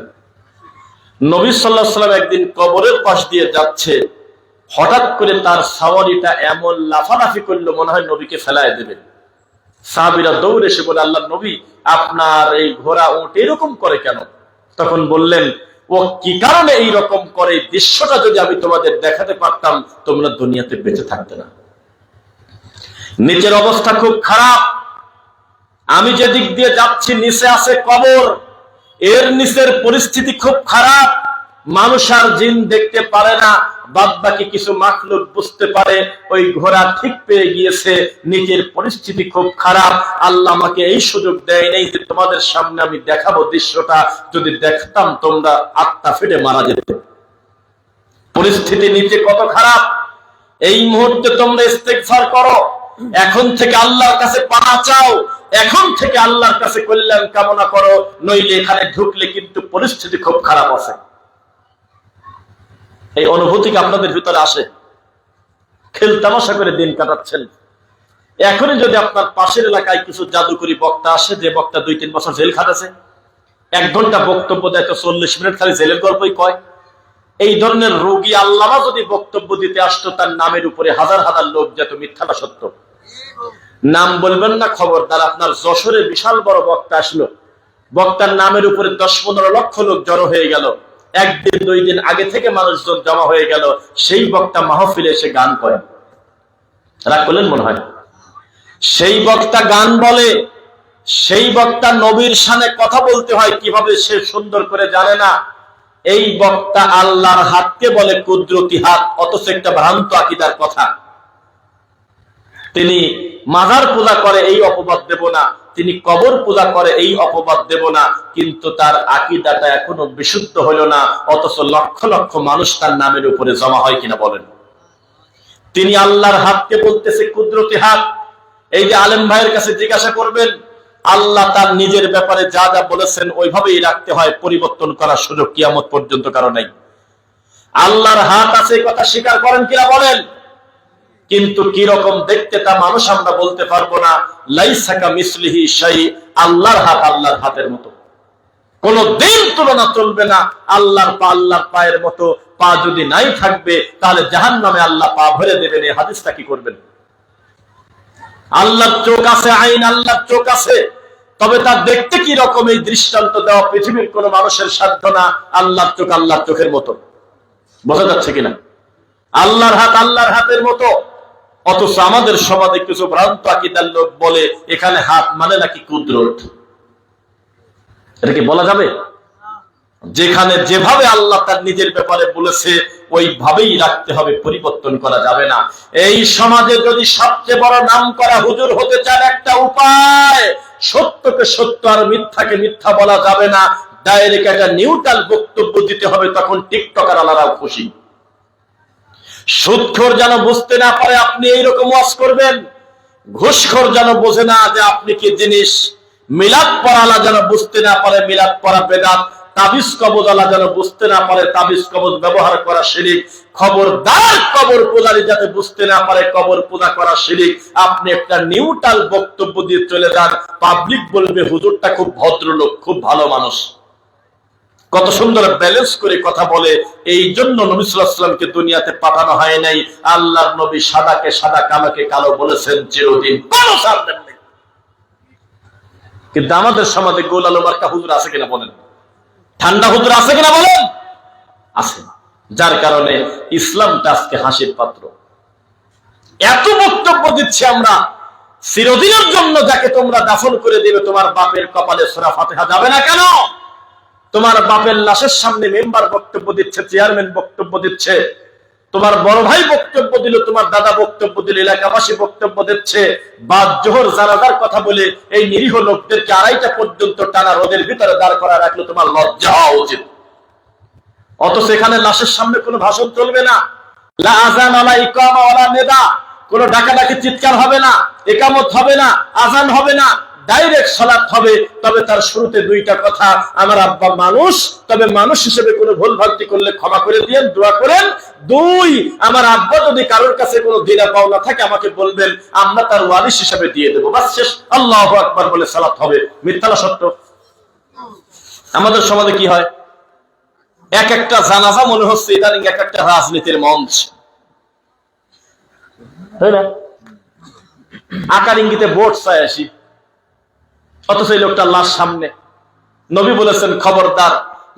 নবী সাল্লাল্লাহু আলাইহি ওয়াসাল্লাম একদিন কবরের পাশ দিয়ে যাচ্ছে, হঠাৎ করে তার সাওয়ারিটা এমন লাফালাফি করলো মনে হয় নবীকে ফেলায় দেবে। সাহাবীরা দৌড়ে এসে বলে, আল্লাহর নবী আপনার এই ঘোড়া উট এরকম করে কেন? তখন বললেন, ও কি কারণে এইরকম করে, দৃশ্যটা যদি আমি তোমাদের দেখাতে পারতাম তোমরা দুনিয়াতে বেঁচে থাকতে না। নিচের অবস্থা খুব খারাপ, আমি যে দিক দিয়ে যাচ্ছি নিচে আছে কবর, এর নিচের পরিস্থিতি খুব খারাপ। মানুষ আর জিন দেখতে পারে না, বাদ বাকি কিছু মাখলুক বুঝতে পারে। ওই ঘোড়া ঠিক পেয়ে গিয়েছে, নিচের পরিস্থিতি খুব খারাপ। আল্লাহ আমাকে এই সুযোগ দেয় নাই যে তোমাদের সামনে আমি দেখাবো দৃশ্যটা, যদি দেখতাম তোমরা আত্মা ফেটে মারা যেতে। পরিস্থিতি নিচে কত খারাপ। এই মুহূর্তে তোমরা ইস্তেগফার করো, এখন থেকে আল্লাহর কাছে পানা চাও, এখন থেকে আল্লাহর কাছে কল্যাণ কামনা করো, নইলে এখানে ঢুকলে কিন্তু পরিস্থিতি খুব খারাপ আছে। এই অনুভূতি কি আপনাদের ভিতরে আসে? খেল তামাশা করে দিন কাটাচ্ছেন। এখনই যদি আপনার পাশের এলাকায় কিছু জাদুকরি বক্তা আসে, যে বক্তা 2-3 বছর জেল খাটাছে, 1 ঘন্টা বক্তব্য দেয় তো 40 মিনিট খালি জেলের গল্পই কয়, এই ধরনের রোগী আল্লামা যদি বক্তব্য দিতে আসতো, তার নামের উপরে হাজার হাজার লোক যেত, মিথ্যাটা সত্য। নাম বলবেন না, খবরদার। আপনার যশোরে বিশাল বড় বক্তা আসলো, বক্তার নামের উপরে 10-15 লক্ষ লোক জড়ো হয়ে গেল, 1 দিন 2 দিন আগে থেকে মানুষজন জমা হয়ে গেল, সেই বক্তা মাহফিলে এসে গান করে। রাগ করলেন মনে হয়? সেই বক্তা গান বলে, সেই বক্তা নবীর শানে কথা বলতে হয় কিভাবে সে সুন্দর করে জানে না। এই বক্তা আল্লাহর হাতকে বলে কুদরতি হাত, অথচ একটা ভ্রান্ত আকীদার কথা। তিনি মাজার পূজা করে, এই অপবাদ দেব না। তিনি কবর পূজা করে, এই অপবাদ দেব না। কিন্তু তার আকীদাটা এখনো বিশুদ্ধ হলো না, অথচ লক্ষ লক্ষ মানুষ তার নামের উপরে জমা হয় কিনা বলেন? তিনি আল্লাহর হাতকে বলতেছে কুদরতি হাত। এই যে আলেম ভাইয়ের কাছে জিজ্ঞাসা করবেন, আল্লাহ তার নিজের ব্যাপারে যা যা বলেছেন ওইভাবেই রাখতে হয়, পরিবর্তন করার সুযোগ কিয়ামত পর্যন্ত কারো নাই। আল্লাহর হাত আছে কথা স্বীকার করেন কিনা বলেন? কিন্তু কি রকম দেখতে তা মানুষ আমরা বলতে পারবো না। লাইসা কামিসলিহি শাই, আল্লাহর হাত আল্লাহর হাতের মতো। কোনদিন তুলনা চলবে না। আল্লাহর পা আল্লাহর পায়ের মতো, পা যদি নাই থাকবে তাহলে জাহান্নামে আল্লাহ পা ভরে দেবেন। এই হাদিসটা কি করবেন? আল্লাহর চোখ আছে, আইন আল্লাহর চোখ আছে, তবে তা দেখতে কি রকম এই দৃষ্টান্ত দেওয়া পৃথিবীর কোন মানুষের সাধ্য না। আল্লাহর চোখ আল্লাহর চোখের মতো, বোঝা যাচ্ছে কিনা? আল্লাহর হাত আল্লাহর হাতের মতো। অথচ আমাদের সমাজে কিছু ভ্রান্ত আকীদার লোক বলে এখানে হাত মানে নাকি কুদরত। এটা কি বলা যাবে? যেখানে যেভাবে আল্লাহ তার নিজের ব্যাপারে বলেছে ওইভাবেই রাখতে হবে, পরিবর্তন করা যাবে না। এই সমাজে যদি সবচেয়ে বড় নাম করা হুজুর হতে চান, একটা উপায়, সত্যকে সত্য আর মিথ্যাকে মিথ্যা বলা যাবে না, ডাইরেক্ট একটা নিউট্রাল বক্তব্য দিতে হবে। তখন টিকটকার আলারাও খুশি। সুদখোর যেন বুঝতে না পারে আপনি এইরকম ওয়াজ করবেন, ঘুষখোর যেন বোঝে না যে আপনি কি জিনিস, মিলাদ পড়ালা যেন বুঝতে না পারে মিলাদ পড়া বেদাত, তাবিজ কবজ আলা যেন বুঝতে না পারে তাবিজ কবজ ব্যবহার করা শিরিক। খবরদার কবর পূজারী যাতে বুঝতে না পারে কবর পূজা করা শিরিক। আপনি একটা নিউট্রাল বক্তব্য দিয়ে চলে যান, পাবলিক বলবে হুজুরটা খুব ভদ্রলোক, খুব ভালো মানুষ, কত সুন্দর ব্যালেন্স করে কথা বলে। এই জন্য নবী সাল্লাল্লাহু আলাইহি ওয়াসাল্লামকে দুনিয়াতে পাঠানো হয় নাই। আল্লাহর নবী সাদাকে সাদা, কালোকে কালো বলেছেন চিরদিন, কোনো সারবেন নেই। কিন্তু আমাদের সমাজে গোল আলো মার্কা হুজুর আছে কিনা বলেন? ঠান্ডা হুজুর আছে কিনা বলেন? আছে। যার কারণে ইসলামটা আজকে হাসির পাত্র। এত বক্তব্য দিচ্ছি আমরা, চিরদিনের জন্য যাকে তোমরা দাফন করে দিবে, তোমার বাপের কপালে সূরা ফাতিহা যাবে না কেন? তোমার বাপের লাশের সামনে মেম্বার বক্তব্য দিচ্ছে, চেয়ারম্যান বক্তব্য দিচ্ছে, তোমার বড় ভাই বক্তব্য দিল, তোমার দাদা বক্তব্য দিল, এলাকাবাসী বক্তব্য দিচ্ছে, বাদ জোহর জানাজার কথা বলে এই নিরীহ লোকদেরকে 2:30টা পর্যন্ত টানা রোদের ভিতরে দাঁড় করা রাখলে তোমার লজ্জা হওয়া উচিত। অথচ এখানে লাশের সামনে কোনো ভাষণ চলবে না, লা আযান ওয়ালা ইকামা ওয়ালা নিদা, কোনো ডাকাডাকি চিৎকার হবে না, ইকামত হবে না, আযান হবে না, ডাইরেক্ট সালাত হবে। তবে তার শুরুতে 2টা কথা, আমার আব্বা মানুষ, তবে মানুষ হিসেবে কোনো ভুল ভ্রান্তি করলে ক্ষমা করে দিয়েন, দোয়া করেন। 2, আমার আব্বা যদি কারোর কাছে কোনো দিনা পাওনা থাকে আমাকে বলবেন, আমরা তার ওয়ারিস হিসেবে দিয়ে দেবো, বাস শেষ। আল্লাহু আকবার বলে সালাত হবে। মিথ্যা না সত্য? আমাদের সমাজে কি হয়, এক একটা জানাজা মনে হচ্ছে ইদানিং এক একটা রাজনীতির মঞ্চ, তাই না? আকার ইঙ্গিতে ভোট চাই আসি, অথচ এই লোকটা লাশ সামনে। নবী বলেছেন খবরদার,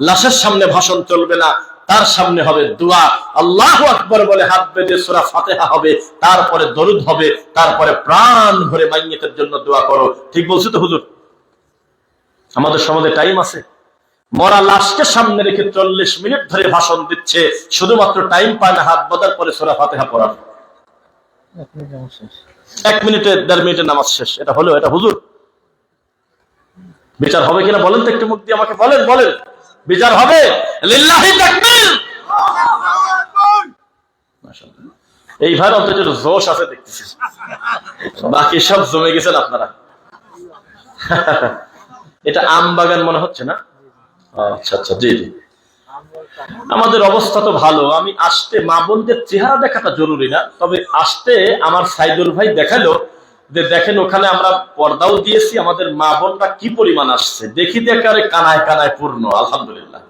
লাশের সামনে ভাষণ চলবে না, তার সামনে হবে দোয়া। আল্লাহু আকবার বলে হাত বেঁধে সূরা ফাতিহা হবে, তারপরে দরুদ হবে, তারপরে প্রাণ ভরে মাইয়িতের জন্য দোয়া করো। ঠিক বলছি তো হুজুর? আমাদের সমাজে টাইম আছে, মরা লাশকে সামনে রেখে 40 মিনিট ধরে ভাষণ দিচ্ছে, শুধুমাত্র টাইম পায় না হাত বাঁধার পরে সূরা ফাতিহা পড়ার। 1 মিনিটে 1.5 মিনিটের নামাজ শেষ। এটা হলো? এটা হুজুর? বিচার হবে কিনা বলেন তো, একটু মুখ দিয়ে আমাকে বলেন, বলেন বিচার হবে? লিল্লাহি তাকবীর। মাশাআল্লাহ, এই ভাই অন্তত জোশ আছে দেখতেছি, বাকি সব জমে গেছেন আপনারা। এটা আম বাগান মনে হচ্ছে না? আচ্ছা আচ্ছা, জি জি। আমাদের অবস্থা তো ভালো। আমি আসতে মা বোনদের চেহারা দেখাটা জরুরি না, তবে আসতে আমার সাইদুল ভাই দেখালো যে দেখেন ওখানে আমরা পর্দাও দিয়েছি, আমাদের মা বোনরা কি পরিমাণ আসছে, দেখি দেখারে কানায় কানায় পূর্ণ, আলহামদুলিল্লাহ।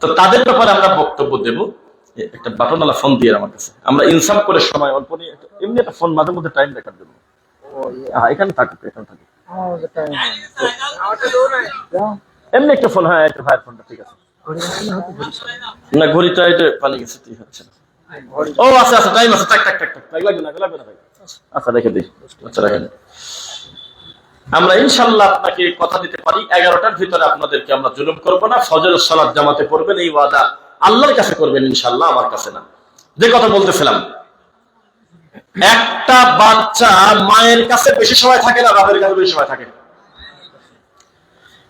তো তাদের ব্যাপারে আমরা বক্তব্য দেব। একটা বাটনওয়ালা ফোন দিয়ে আমার কাছে, আমরা ইনসাফ করে সময় অল্প নিয়ে এমনি একটা ফোন মাঝে মধ্যে টাইম দেখার জন্য। হ্যাঁ, এখানে থাকুক, এখানে থাকুক, এমনি একটা ফোন। হ্যাঁ, একটা ভাইয়ের ফোনটা ঠিক আছে না? ঘড়িটা এটা পানি গেছে, ঠিক আছে। ও আচ্ছা আচ্ছা, টাইম আছে, টাক টাক টাক টাক, লাগবে না, লাগবে না ভাই। আচ্ছা রেখে দিই, আচ্ছা রেখে দিই। আমরা ইনশাআল্লাহ আপনাকে কথা দিতে পারি 11টার ভিতরে আপনাদেরকে আমরা জুলুম করব না। ফজরের সালাত জামাতে পড়বেন, এই ওয়াদা আল্লাহর কাছে করবেন ইনশাআল্লাহ, আমার কাছে না। যে কথা বলতেছিলাম, একটা বাচ্চা মায়ের কাছে বেশি সময় থাকে না বাপের কাছে বেশি সময় থাকে?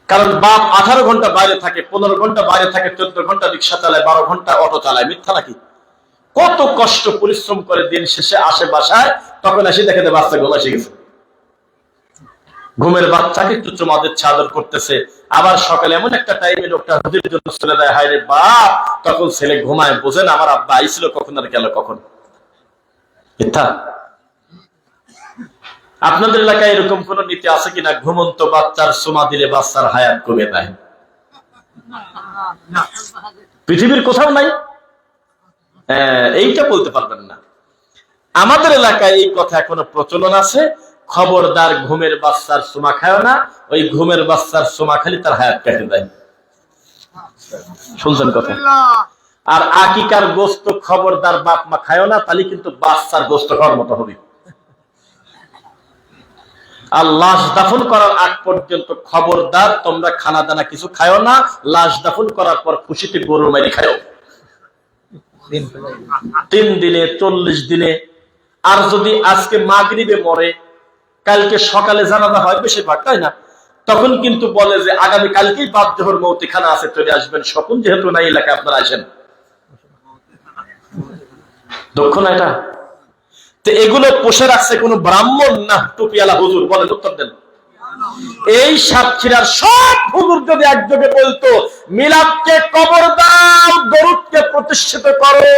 কারণ বাপ 18 ঘন্টা বাইরে থাকে, 15 ঘন্টা বাইরে থাকে, 14 ঘন্টা রিক্সা চালায়, 12 ঘন্টা অটো চালায়। মিথ্যা নাকি? কত কষ্ট পরিশ্রম করে দিন শেষে আসে বাসায়, তখন এসে দেখে বাচ্চা ঘুম এসে গেছে। ঘুমের বাচ্চাকে একটু চুমা দিচ্ছে, আদর করতেছে, আবার সকালে এমন একটা টাইমে লোকটা হুজুরের জন্য চলে যায়, হায় রে বাপ, তখন ছেলে ঘুমায়, বোঝেন আমার আব্বা আইছিল কখন আর গেল কখন। মিথ্যা? আপনাদের এলাকায় এরকম কোন নীতি আছে কিনা, ঘুমন্ত বাচ্চার চুমা দিলে বাচ্চার হায়াত কমে যায়? পৃথিবীর কোথাও নাই, এইটা বলতে পারবেন না। আমাদের এলাকায় এই কথা এখনো প্রচলন আছে, খবরদার ঘুমের বাচ্চার সোমা খায় না, ওই ঘুমের বাচ্চার সোমা খালি তার হায়াত কেটে দেয়। শুনছেন কথা? আর আকিকার গোস্ত খবরদার বাপ মা খায় না, তাহলে কিন্তু বাচ্চার গোস্ত খাওয়ার মতো হবে। আর লাশ দাফন করার আগ পর্যন্ত খবরদার তোমরা খানা দানা কিছু খায়ও না, লাশ দাফন করার পর খুশিতে গরুর মারি খায়ও। 3 দিনে 40 দিনে। আর যদি আজকে মাগরিবে মরে, কালকে সকালে জানাজা হয় বেশিরভাগ, তাই না? তখন কিন্তু বলে যে আগামী কালকেই বাদ জোহর মৌতিখানা আছে, চলে আসবেন। স্বপন যেহেতু নাই এলাকায়, আপনারা আসেন। দক্ষ না এটা? তো এগুলো পোষে রাখছে কোন ব্রাহ্মণ না টুপিওয়ালা হুজুর? বলেন, উত্তর দেন। এই সাতক্ষীরার সব হুজুর যদি একযোগে বলতো মিলাদকে কবর দাও, দরুদকে প্রতিষ্ঠিত করো,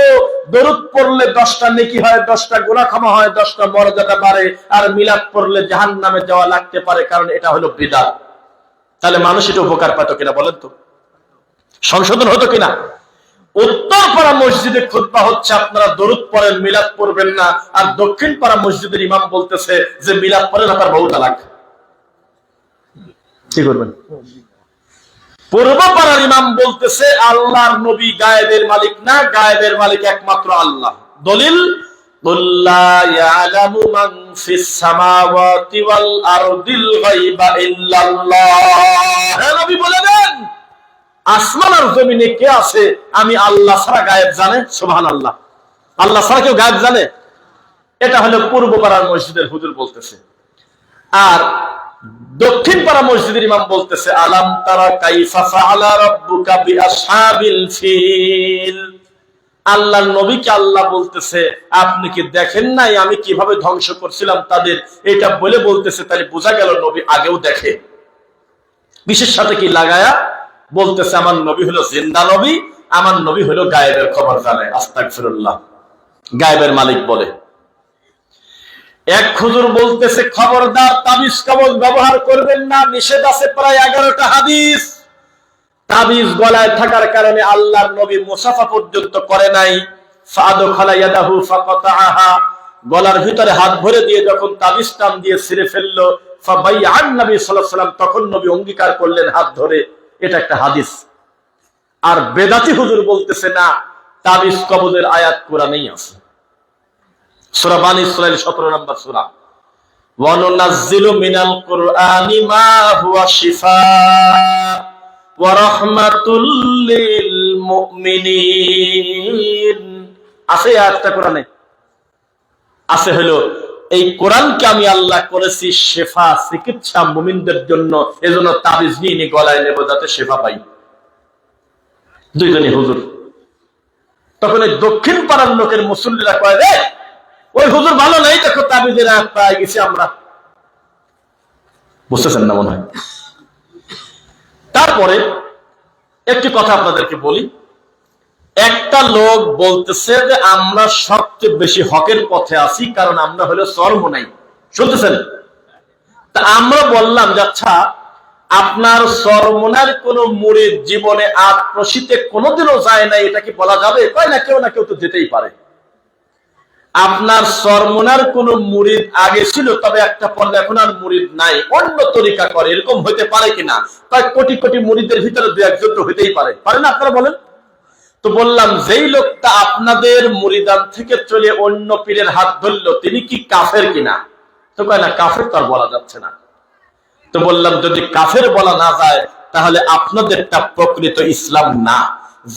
দরুদ পড়লে 10টা নেকি হয়, 10টা গুনাহ ক্ষমা হয়, 10টা মর্যাদা বাড়ে, আর মিলাদ পড়লে জাহান্নামে যাওয়া লাগতে পারে, কারণ এটা হলো বিদআত, তাহলে মানুষ এটা উপকার পেত কিনা বলেন তো? সংশোধন হতো কিনা? উত্তরপাড়া মসজিদে খুতবা হচ্ছে, আপনারা দরুদ পড়েন, মিলাদ পড়বেন না, আর দক্ষিণ পাড়া মসজিদের ইমাম বলতেছে যে মিলাদ পড়েন, আপনার বহু তালাক। কি করবেন? পূর্ব পাড়ার ইমাম বলতেছে আল্লাহর নবী গায়েবের মালিক না, গায়েবের মালিক একমাত্র আল্লাহ। দলিল লা ইয়ালামু মান ফিস সামাওয়াতি ওয়াল আরদিল গায়বা ইল্লাল্লাহ। হে নবী বলে দেন, আসমান আর জমিনে কে আছে আমি আল্লাহ ছাড়া গায়েব জানে? সুবহানাল্লাহ। আল্লাহ ছাড়া কেউ গায়েব জানে? এটা হলো পূর্ব পাড়ার মসজিদের হুজুর বলতেছে। আর দক্ষিণ পাড়া মসজিদের ইমাম বলতেছে আলাম তারা কাইফা ফাআলা রাব্বুকা বিআসহাবিল ফিল। আল্লাহর নবীকে আল্লাহ বলতেছে আপনি কি দেখেন নাই আমি কিভাবে ধ্বংস করছিলাম তাদের? এটা বলে বলতেছে, তাহলে বোঝা গেল নবী আগেও দেখে। বিশেষ সাথে কি লাগায়া বলতেছে আমার নবী হলো জিন্দা নবী, আমার নবী হলো গায়েবের খবর জানে। আস্তাগফিরুল্লাহ। গায়েবের মালিক বলে। এক হুজুর বলতেছে খবরদার তাবিজ কবজ ব্যবহার করবেন না, নিষেধ আছে প্রায় 11টা হাদিস। তাবিজ গলায় থাকার কারণে আল্লাহর নবী মুসাফা পর্যন্ত করে নাই। ফাদখালা ইয়াদাহু ফাকাতাহা, গলার ভিতরে হাত ভরে দিয়ে যখন তাবিজ টান দিয়ে ছিঁড়ে ফেললো, ফাবাইআন নবী সাল্লাল্লাহু আলাইহি ওয়াসাল্লাম, তখন নবী অঙ্গীকার করলেন হাত ধরে। এটা একটা হাদিস। আর বেদাতি হুজুর বলতেছে না, তাবিজ কবজের আয়াত কোরআনেই আছে। সূরা বানী ইসরাঈল 17 নম্বর সূরা। ওয়া নুনাজ্জিলু মিনাল কুরআনি মা হুয়া শিফাআ ওয়া রাহমাতুল লিল মুমিনিন। আছে আয়াতটা কোরআনে আছে, হলো এই কোরআনকে আমি আল্লাহ করেছি শিফা, চিকিৎসা মুমিনদের জন্য। এজন্য তাবিজ নিয়ে গলায় নেব যাতে শিফা পাই। দুইজনই হুজুর। তখন এই দক্ষিণ পাড়ার লোকের মুসল্লিরা কয়, রে ওই হুজুর ভালো নাই, দেখো তাবিজের আয়াত পাই গেছি আমরা। বুঝতেছেন না মনে হয়? তারপরে একটি কথা আপনাদেরকে বলি। একটা লোক বলতেছে যে আমরা সবচেয়ে বেশি হকের পথে আছি, কারণ আমরা হলো চরমোনাই। শুনতেছেন? তা আমরা বললাম যে আচ্ছা, আপনার চরমোনার কোন মুরিদ জীবনে আট প্রসিতে কোনোদিনও যায় না, এটা কি বলা যাবে? কয় না কেউ তো যেতেই পারে। আপনার চরমোনার কোন মুরিদ আগে ছিল, তবে একটা পড়লে এখন আর মুরিদ নাই, অন্য তরিকা করে, এরকম হইতে পারে কিনা? তাই কোটি কোটি মুরিদের ভিতরে 2-1 জন হইতেই পারে, পারে না? আপনারা বলেন তো। বললাম যেই লোকটা আপনাদের মুরিদান থেকে চলে অন্য পীরের হাত ধরলো, তিনি কি কাফের কিনা? তো কয় না, কাফের তো আর বলা যাচ্ছে না। তো বললাম যদি কাফের বলা না যায়, তাহলে আপনাদেরটা প্রকৃত ইসলাম না।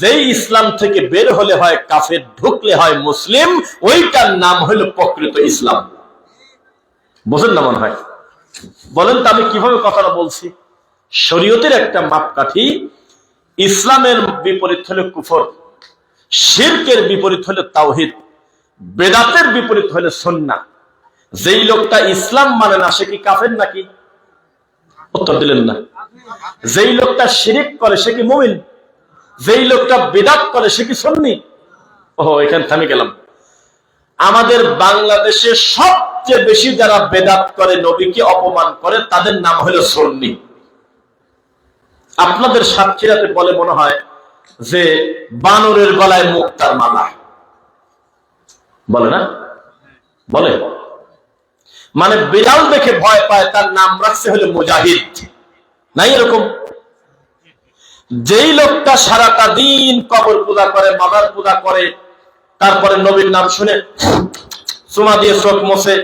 যেই ইসলাম থেকে বের হলে হয় কাফের, ঢুকলে হয় মুসলিম, ওইটার নাম হলো প্রকৃত ইসলাম। বুঝেন না মনে হয়? বলেন তো আমি কিভাবে কথাটা বলছি? শরীয়তের একটা মাপকাঠি। ইসলামের বিপরীত হলো কুফর, শিরকের বিপরীত হলো তাওহীদ, বেদাতের বিপরীত হলো সুন্নাহ। যেই লোকটা ইসলাম মানে না, সে কি কাফের নাকি? উত্তর দিলেন না। যেই লোকটা শিরিক করে সে কি মুমিন? যেই লোকটা বিদআত করে সে কি সুন্নি? এখানে থামে গেলাম। আমাদের বাংলাদেশে সবচেয়ে বেশি যারা বিদআত করে, নবীকে অপমান করে, তাদের নাম হলো সুন্নি। আপনাদের সাতক্ষীরাতে বলে মনে হয় যে বানরের গলায় মুক্তার মালা, বলে না? বলে। মানে বিড়াল দেখে ভয় পায়, তার নাম রাখছে হলো মুজাহিদ, নাই এরকম? যেই লোকটা সারাটা দিন কবর পূজা করে, মাজার পূজা করে, তারপরে নবীর নাম শুনে চুমা দিয়ে চোখ মোছে,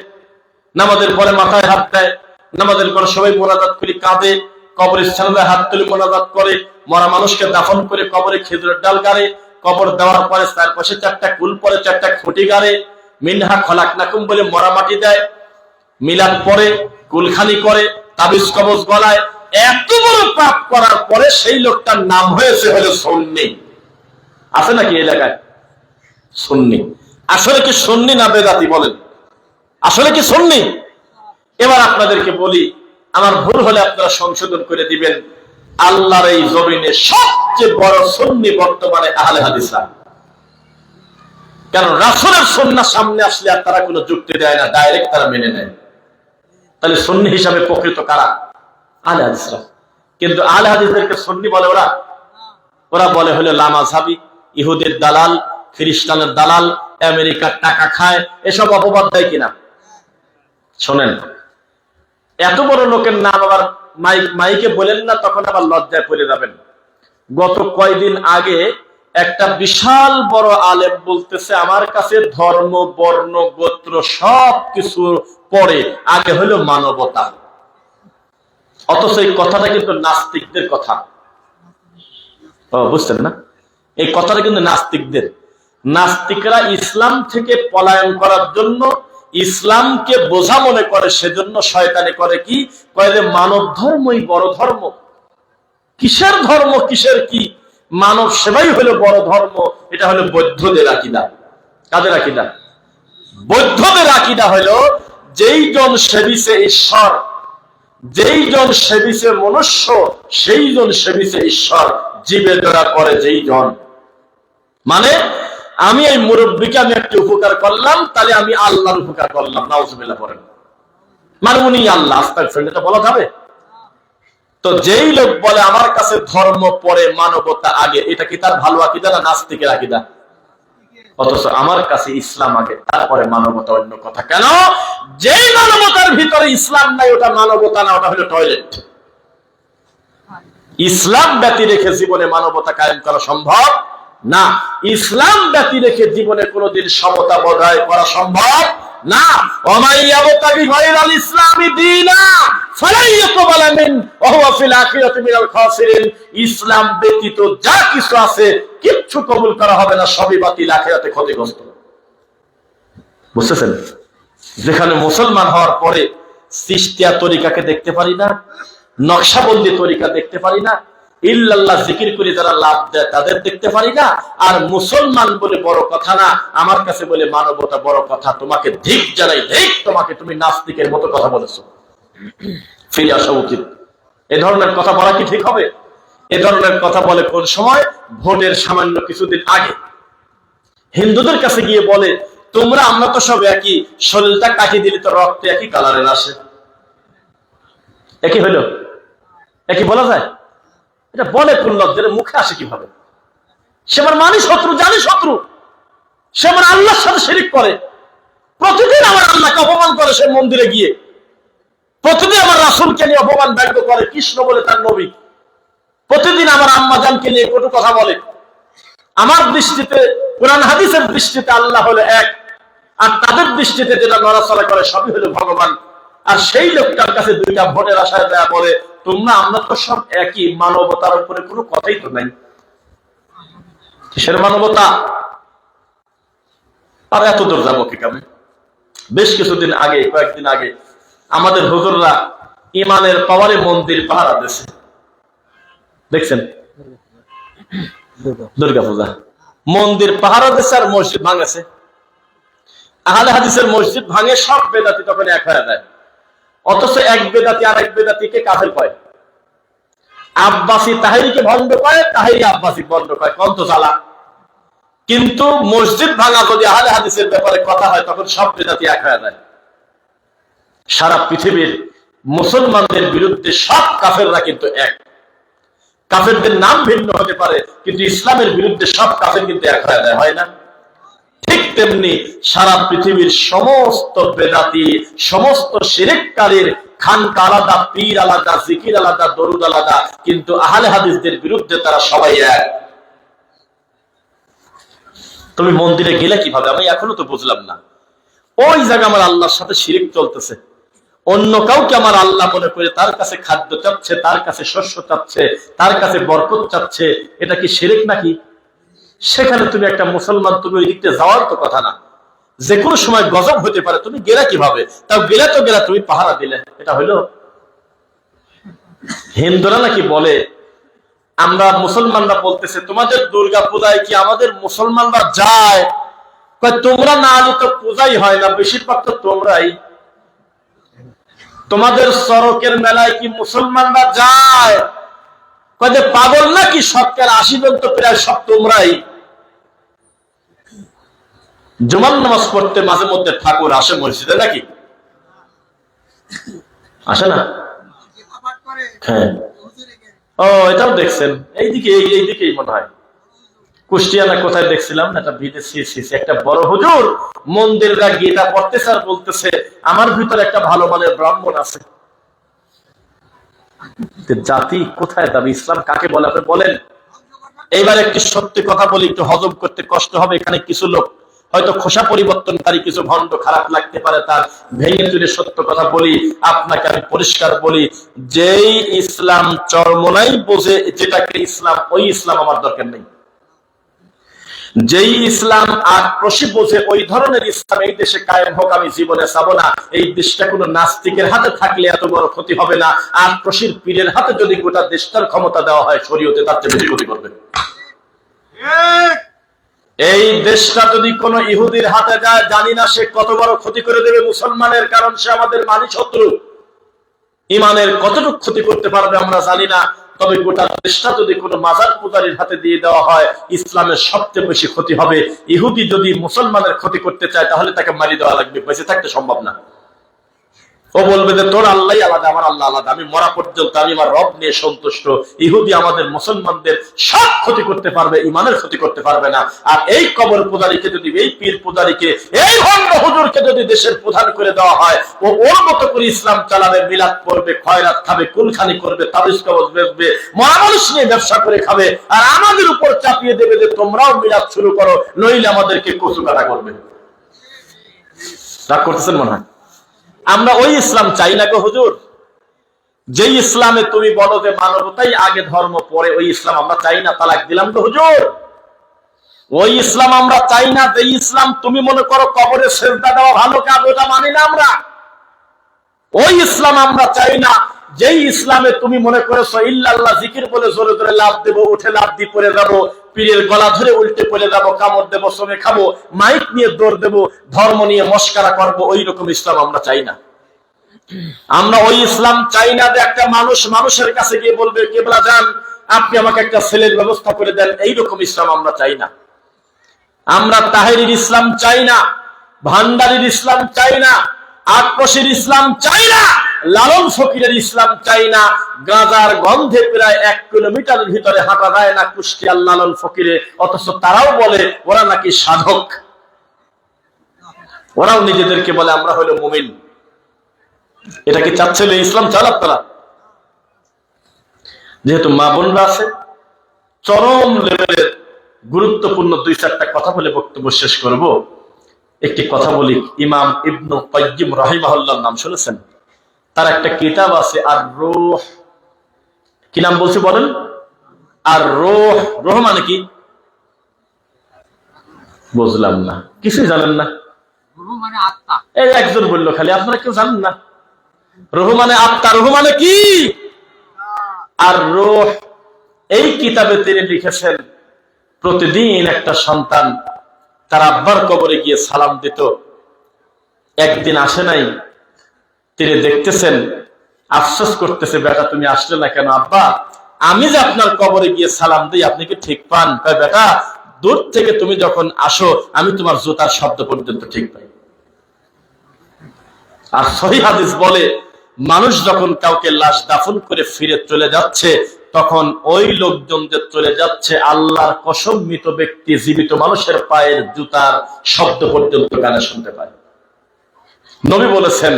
নামাজের পরে মাথায় হাত দেয়, নামাজের পরে সবাই মোনাজাত করে কাঁদে, কবরস্থানে হাত তুলে মোনাজাত করে, মরা মানুষকে দাফন করে কবরে খেজুরের ডাল গাড়ে, কবর দেওয়ার পরে তার পাশে 4টা কুল পরে 4টা খুঁটি গাড়ে, মিনহা খলাকনাকুম বলে মরা মাটি দেয়, মিলাদ পরে, কুলখানি করে, তাবিজ কবজ গলায়, এত বড় পাপ করার পরে সেই লোকটার নাম হয়েছে হলো সুন্নি। আছে নাকি এলাকায় সুন্নি? আসলে কি সুন্নি না বেদাতি বলেন? আসলে কি সুন্নি? এবার আপনাদেরকে বলি, আমার ভুল হলে আপনারা সংশোধন করে দিবেন। আল্লাহর এই জমিনে সবচেয়ে বড় সুন্নি বর্তমানে আহলে হাদিসরা। কারণ রাসূলের সুন্নাহ সামনে আসলে আর তারা কোনো যুক্তি দেয় না, ডাইরেক্ট তারা মেনে নেয়। তাহলে সুন্নি হিসাবে প্রকৃত কারা? আহলে হাদিসরা। কিন্তু আহলে হাদিসদেরকে সুন্নি বলে ওরা? ওরা বলে হলো লামাযহাবী, ইহুদের দালাল, খ্রিস্টানের দালাল, আমেরিকার টাকা খায়, এসব অপবাদ দেয় কিনা? শোনেন, এত বড় লোকের নাম আবার মাইকে বলেন না, তখন আবার লজ্জায় পড়ে যাবেন। গত কয়দিন আগে একটা বিশাল বড় আলেম বলতেছে, আমার কাছে ধর্ম, বর্ণ, গোত্র সবকিছু পরে, আগে হলো মানবতা। অথচ এই কথাটা কিন্তু নাস্তিকদের কথা। বুঝছেন না? এই কথাটা কিন্তু নাস্তিকদের। নাস্তিকরা ইসলাম থেকে পলায়ন করার জন্য, ইসলামকে বোঝা মনে করে, সেজন্য শয়তানি করে কি, কয় যে মানব ধর্মই বড় ধর্ম। কিসের ধর্ম, কিসের কি? মানব সেবাই হলো বড় ধর্ম। এটা হলো বৌদ্ধদের আকীদা। কাদের আকীদা? বৌদ্ধদের আকীদা হলো, যেই জন সেবিছে ঈশ্বর, যেই জন সেবিছে মনুষ্য, সেই জন সেবিছে ঈশ্বর। জীবে দয়া করে যেই জন, মানে আমি এই মুরব্বীকে আমি একটা উপকার করলাম, তাহলে আমি আল্লাহর উপকার করলাম। নাউজুবিল্লাহ পড়েন, মানে উনি আল্লাহ। আস্তাগফিরুল্লাহ, এটা বলা যাবে? তো যেই লোক বলে আমার কাছে ধর্ম পরে, মানবতা আগে, এটা কি তার ভালো আকীদা না নাস্তিকের আকীদা? অথচ আমার কাছে ইসলাম আগে, তারপরে মানবতা অন্য কথা। কেন? যেই মানবতার ভিতরে ইসলাম নাই, ওটা মানবতা না, ওটা হলো টয়লেট। ইসলাম ব্যতি রেখে জীবনে মানবতা কায়েম করা সম্ভব না। ইসলাম ব্যতি রেখে জীবনে কোনোদিন সমতা বজায় করা সম্ভব না। ওমাইয়াবতাগি গায়রাল ইসলামি দীনা ফালাই ইয়াকবালা মিন ওয়া হুয়া ফিল আখিরাতি মিনাল খাসিরিন। ইসলাম ব্যতীত যা কিছু আছে কিচ্ছু কবুল করা হবে না, সবই বাতিল, আখিরাতে ক্ষতিগ্রস্ত। বুঝতেছেন? যেখানে মুসলমান হওয়ার পরে চিশতিয়া তরিকাকে দেখতে পারি না, নকশাবন্দি তরিকা দেখতে পারি না, ইল্লাল্লাহ জিকির করে যারা লাভ দেয় তাদের দেখতে পারি না, আর মুসলমান বলে বড় কথা না, আমার কাছে বলে মানবতা বড় কথা। তোমাকে ধিক জানাই, ধিক তোমাকে, তুমি নাস্তিকের মতো কথা বলেছো। ফিরে আসা উচিত। এ ধরনের কথা বলা কি ঠিক হবে? এ ধরনের কথা বলে কোন সময়? ভোটের সামান্য কিছুদিন আগে হিন্দুদের কাছে গিয়ে বলে, তোমরা আমরা তো সব একই, শরীরটা কাটি দিলে তো রক্ত একই কালারের আসে। একই হইল? একই বলা যায়? এটা বলে কোন লজ্জার, মুখে আসে কিভাবে? সে আমার মানি শত্রু, জানি শত্রু, সে আমার আল্লাহর সাথে শিরিক করে, প্রতিদিন আমার আল্লাহকে অপমান করে, সে মন্দিরে গিয়ে প্রতিদিন আমার রাসূলকে নিয়ে অপমান ব্যক্ত করে, কৃষ্ণ বলে তার নবী, প্রতিদিন আমার আম্মা জানকে নিয়ে কটু কথা বলে। আমার দৃষ্টিতে, কোরআন হাদিসের দৃষ্টিতে আল্লাহ হলো এক, আর তাদের দৃষ্টিতে যেটা নড়াচড়া করে সবই হলো ভগবান। আর সেই লোকটার কাছে দুইটা ভোটের আশায় দেয়া বলে, তোমরা আমরা তো সব একই, মানবতার উপরে কোনো কথাই তো নাই। কিসের মানবতা? আর এত দূর যাবো কি কামে? বেশ কিছুদিন আগে, কয়েকদিন আগে আমাদের হুজুররা ইমানের পাওয়ারে মন্দির পাহারা দিয়েছে। দেখছেন? দুর্গাপূজা মন্দির পাহারা দিয়েছে আর মসজিদ ভাঙেছে। আহলে হাদিসের মসজিদ ভাঙে, সব বেদাতি তখন এক হয়ে যায়। অথচ এক বেদাতি আর এক বেদাতিকে কাফের কয়, আব্বাসী তাহেরিকে ভণ্ড কয়, তাহেরি আব্বাসী ভণ্ড কয়, কন্ত জ্বালা। কিন্তু মসজিদ ভাঙা যদি আহলে হাদিসের ব্যাপারে কথা হয়, তখন সব বেদাতি এক হয়ে যায়। সারা পৃথিবীর মুসলমানদের বিরুদ্ধে সব কাফেররা কিন্তু এক। কাফেরদের নাম ভিন্ন হতে পারে, কিন্তু ইসলামের বিরুদ্ধে সব কাফের কিন্তু এক হয়ে যায়, হয় না? ঠিক তেমনি সারা পৃথিবীর সমস্ত বেদাতি, সমস্ত শিরককারীর খানকা আলাদা, পীর আলাদা, জিকির আলাদা, দরুদ আলাদা, কিন্তু আহলে হাদিসদের বিরুদ্ধে তারা সবাই এক। তুমি মন্দিরে গেলে কিভাবে? আমি এখনো তো বুঝলাম না। ওই জায়গা আমার আল্লাহর সাথে শিরক চলতেছে, অন্য কাউকে আমার আল্লাহ মনে করে তার কাছে খাদ্য চাচ্ছে, তার কাছে শস্য চাচ্ছে, তার কাছে বরকত চাচ্ছে, এটা কি শিরক নাকি? সেখানে তুমি একটা মুসলমান, তুমি ওই দিকটা যাওয়ার তো কথা না। যে কোনো সময় গজব হতে পারে, তুমি গেলে কিভাবে? তাও গেলে তো গেলে, তুমি পাহারা দিলে, এটা হইলো? হিন্দুরা নাকি বলে, আমরা মুসলমানরা বলতেছে তোমাদের দুর্গা পূজায় কি আমাদের মুসলমানরা যায়? তোমরা না আলে তো পূজাই হয় না, বেশিরভাগ তো তোমরাই। তোমাদের চরকের মেলায় কি মুসলমানরা যায়? পাগল নাকি? 80% তো প্রায় সব তোমরাই। জুমার নামাজ পড়তে মাঝে মধ্যে ঠাকুর আসে মসজিদে নাকি? আসে না? হ্যাঁ, ও এটাও দেখছেন? এইদিকেই মনে হয় কুষ্টিয়া না কোথায় দেখছিলাম একটা ভিডিও, একটা বড় হুজুর মন্দিররা গীতা পড়তেছে আর বলতেছে আমার ভিতরে একটা ভালো মানের ব্রাহ্মণ আছে। জাতি কোথায় দাবি? ইসলাম কাকে বলে আপনি বলেন? এইবার একটি সত্যি কথা বলি, একটু হজম করতে কষ্ট হবে। এখানে কিছু লোক হয়তো খোসা পরিবর্তনকারী, কিছু ভণ্ড, খারাপ লাগতে পারে, তার ভেঙে চুরে সত্য কথা বলি। আপনাকে আমি পরিষ্কার বলি, যেই ইসলাম চরমোনাই বোঝে যেটাকে ইসলাম, ওই ইসলাম আমার দরকার নেই। যেই ইসলাম আক্রোশী বোঝে ওই ধরনের ইসলাম এই দেশে কায়েম হোক আমি জীবনে চাবো না। এই দেশটা কোনো নাস্তিকের হাতে থাকলে এত বড় ক্ষতি হবে না। আক্রোশীর পীরের হাতে যদি গোটা দেশটার ক্ষমতা দেওয়া হয় শরীয়তে, তার চেয়ে বেশি ক্ষতি করবে। এই দেশটা যদি কোনো ইহুদির হাতে যায়, জানি না সে কত বড় ক্ষতি করে দেবে মুসলমানের, কারণ সে আমাদের মানি শত্রু। ইমানের কতটুকু ক্ষতি করতে পারবে আমরা জানি না, তবে গোটা দেশটা যদি কোনো মাজার পূজারীর হাতে দিয়ে দেওয়া হয়, ইসলামের সবচেয়ে বেশি ক্ষতি হবে। ইহুদি যদি মুসলমানের ক্ষতি করতে চায় তাহলে তাকে মারি দেওয়া লাগবে, বেঁচে থাকতে সম্ভব না। ও বলবে যে তোর আল্লাহ আলাদা, আমার আল্লাহ আলাদা, আমি মরা পর্যন্ত আমি আমার রব নিয়ে সন্তুষ্ট। ইহুদি আমাদের মুসলমানদের সব ক্ষতি করতে পারবে, ইমানের ক্ষতি করতে পারবে না। আর এই কবর পূজারীকে যদি, এই পীর পূজারীকে, এই ভণ্ড হুজুরকে যদি দেশের প্রধান করে দেওয়া হয়, ও ওর মতো করে ইসলাম চালাবে, মিলাদ করবে, খয়রাত খাবে, কুলখানি করবে, তাবিজ কবজ বেচবে, মরা মানুষ নিয়ে ব্যবসা করে খাবে, আর আমাদের উপর চাপিয়ে দেবে যে তোমরাও মিলাদ শুরু করো, নইলে আমাদেরকে কচু কাটা করবে। রাগ করতেছেন মনে হয়? আমরা ওই ইসলাম চাই না গো হুজুর। যে ইসলামে তুমি বলো যে মানবতাই আগে, ধর্ম পরে, ওই ইসলাম আমরা চাই না। তালাক দিলাম তো হুজুর। ওই ইসলাম আমরা চাই না। যে ইসলাম তুমি মনে করো কবরে সেজদা দেওয়া ভালো কাজ, ওটা মানি না আমরা। ওই ইসলাম আমরা চাই না। যেই ইসলামে তুমি মনে করেছো ইল্লাল্লাহ জিকির বলে জোরে জোরে লাভ দেবো, উঠে লাভ দিয়ে পড়ে যাবো, পীরের গলা ধরে উল্টে পড়ে যাবো, কামড় দেবো, সমে খাবো, মাইক নিয়ে দৌড় দেবো, ধর্ম নিয়ে মস্কারা করবো, ওই রকম ইসলাম আমরা চাই না। আমরা ওই ইসলাম চাই না যে একটা মানুষ মানুষের কাছে গিয়ে বলবে কেবলা যান আপনি আমাকে একটা ছেলের ব্যবস্থা করে দেন, এইরকম ইসলাম আমরা চাই না। আমরা তাহেরির ইসলাম চাই না, ভান্ডারির ইসলাম চাই না, আক্রোশের ইসলাম চাই না, লালন ফকিরের ইসলাম চাই না। গাঁজার গন্ধে প্রায় 1 কিলোমিটারের ভিতরে হাঁটা যায় না কুষ্টিয়ার লালন ফকিরে, অথচ তারাও বলে ওরা নাকি সাধক। ওরাও নিজেদেরকে বলে আমরা হলো মুমিন। এটা কি চাচ্ছিল ইসলাম চাল আপনারা? যেহেতু মা বোনরা আছে, চরম লেভেলের গুরুত্বপূর্ণ 2-4টা কথা বলে বক্তব্য শেষ করব। একটি কথা বলি, ইমাম ইবনে কাইয়্যিম রাহিমাহুল্লাহর নাম শুনেছেন? তার একটা কিতাব আছে আর রূহ। কি নাম বলছি বলেন? আর রূহ। রূহ মানে কি বুঝলাম না, কিছুই জানেন না? রূহ মানে আত্মা। এই একজন বললো খালি, আপনারা কেউ জানেন না? রূহ মানে আত্মা। রূহ মানে কি? আর রূহ। এই কিতাবে তিনি লিখেছেন প্রতিদিন একটা সন্তান তার আব্বার কবরে গিয়ে সালাম দিত। একদিন আসে নাই, তিনি দেখতেছেন, আফসোস করতেছে, বেটা তুমি আসলে না কেন? আব্বা আমি যে আপনার কবরে গিয়ে সালাম দিই আপনি কি ঠিক পান? বেটা দূর থেকে তুমি যখন আসো আমি তোমার জুতার শব্দ পর্যন্ত ঠিক পাই। আর সহিহ হাদিস বলে মানুষ যখন কাউকে লাশ দাফন করে ফিরে চলে যাচ্ছে তখন ওই লোকজন যে চলে যাচ্ছে, আল্লাহর কসম মৃত ব্যক্তি জীবিত মানুষের পায়ের জুতার শব্দ পর্যন্ত কানে শুনতে পায়। নবী বলেছেন,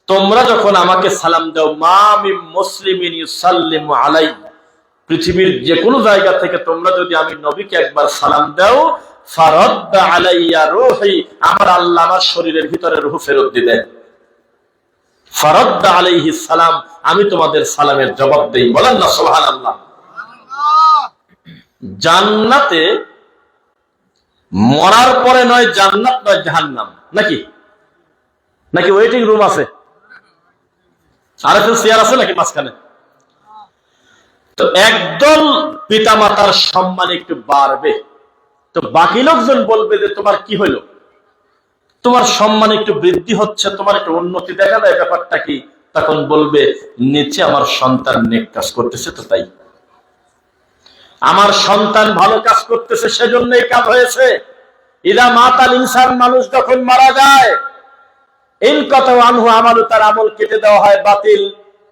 তোমরা যখন আমাকে সালাম দাও, মা মিন মুসলিমিন ইউসাল্লিমু আলাই, পৃথিবীর যে কোনো জায়গা থেকে তোমরা যদি আমি নবীকে একবার সালাম দাও, ফারাদ্দা আলাইয়া রূহি, আমার আল্লাহ আমার শরীরের ভিতরে রূহ ফেরত দিবেন। ফারাদ্দা আলাইহিস সালাম, আমি তোমাদের সালামের জবাব দেই। বলেন না সুবহানাল্লাহ। জান্নাতে মরার পরে নয় জান্নাত নয় জাহান্নাম, নাকি নাকি ওয়েটিং রুম আছে, আরেকটা চেয়ার আছে নাকি মাঝখানে? তো একদল পিতামাতার সম্মান একটু বাড়বে, তো বাকি লোকজন বলবে যে তোমার কি হলো, তোমার সম্মান একটু বৃদ্ধি হচ্ছে, তোমার একটু উন্নতি দেখা যায়, ব্যাপারটা কি? তখন বলবে, নিচে আমার সন্তান নেক কাজ করতেছে, তো তাই আমার সন্তান ভালো কাজ করতেছে, সেজন্য এই কাজ হয়েছে। ইদা মাতাল ইনসান, মানুষ যখন মারা যায়, ইনকাতা আনহু আমালু, তার আমল কেটে দেওয়া হয়, বাতিল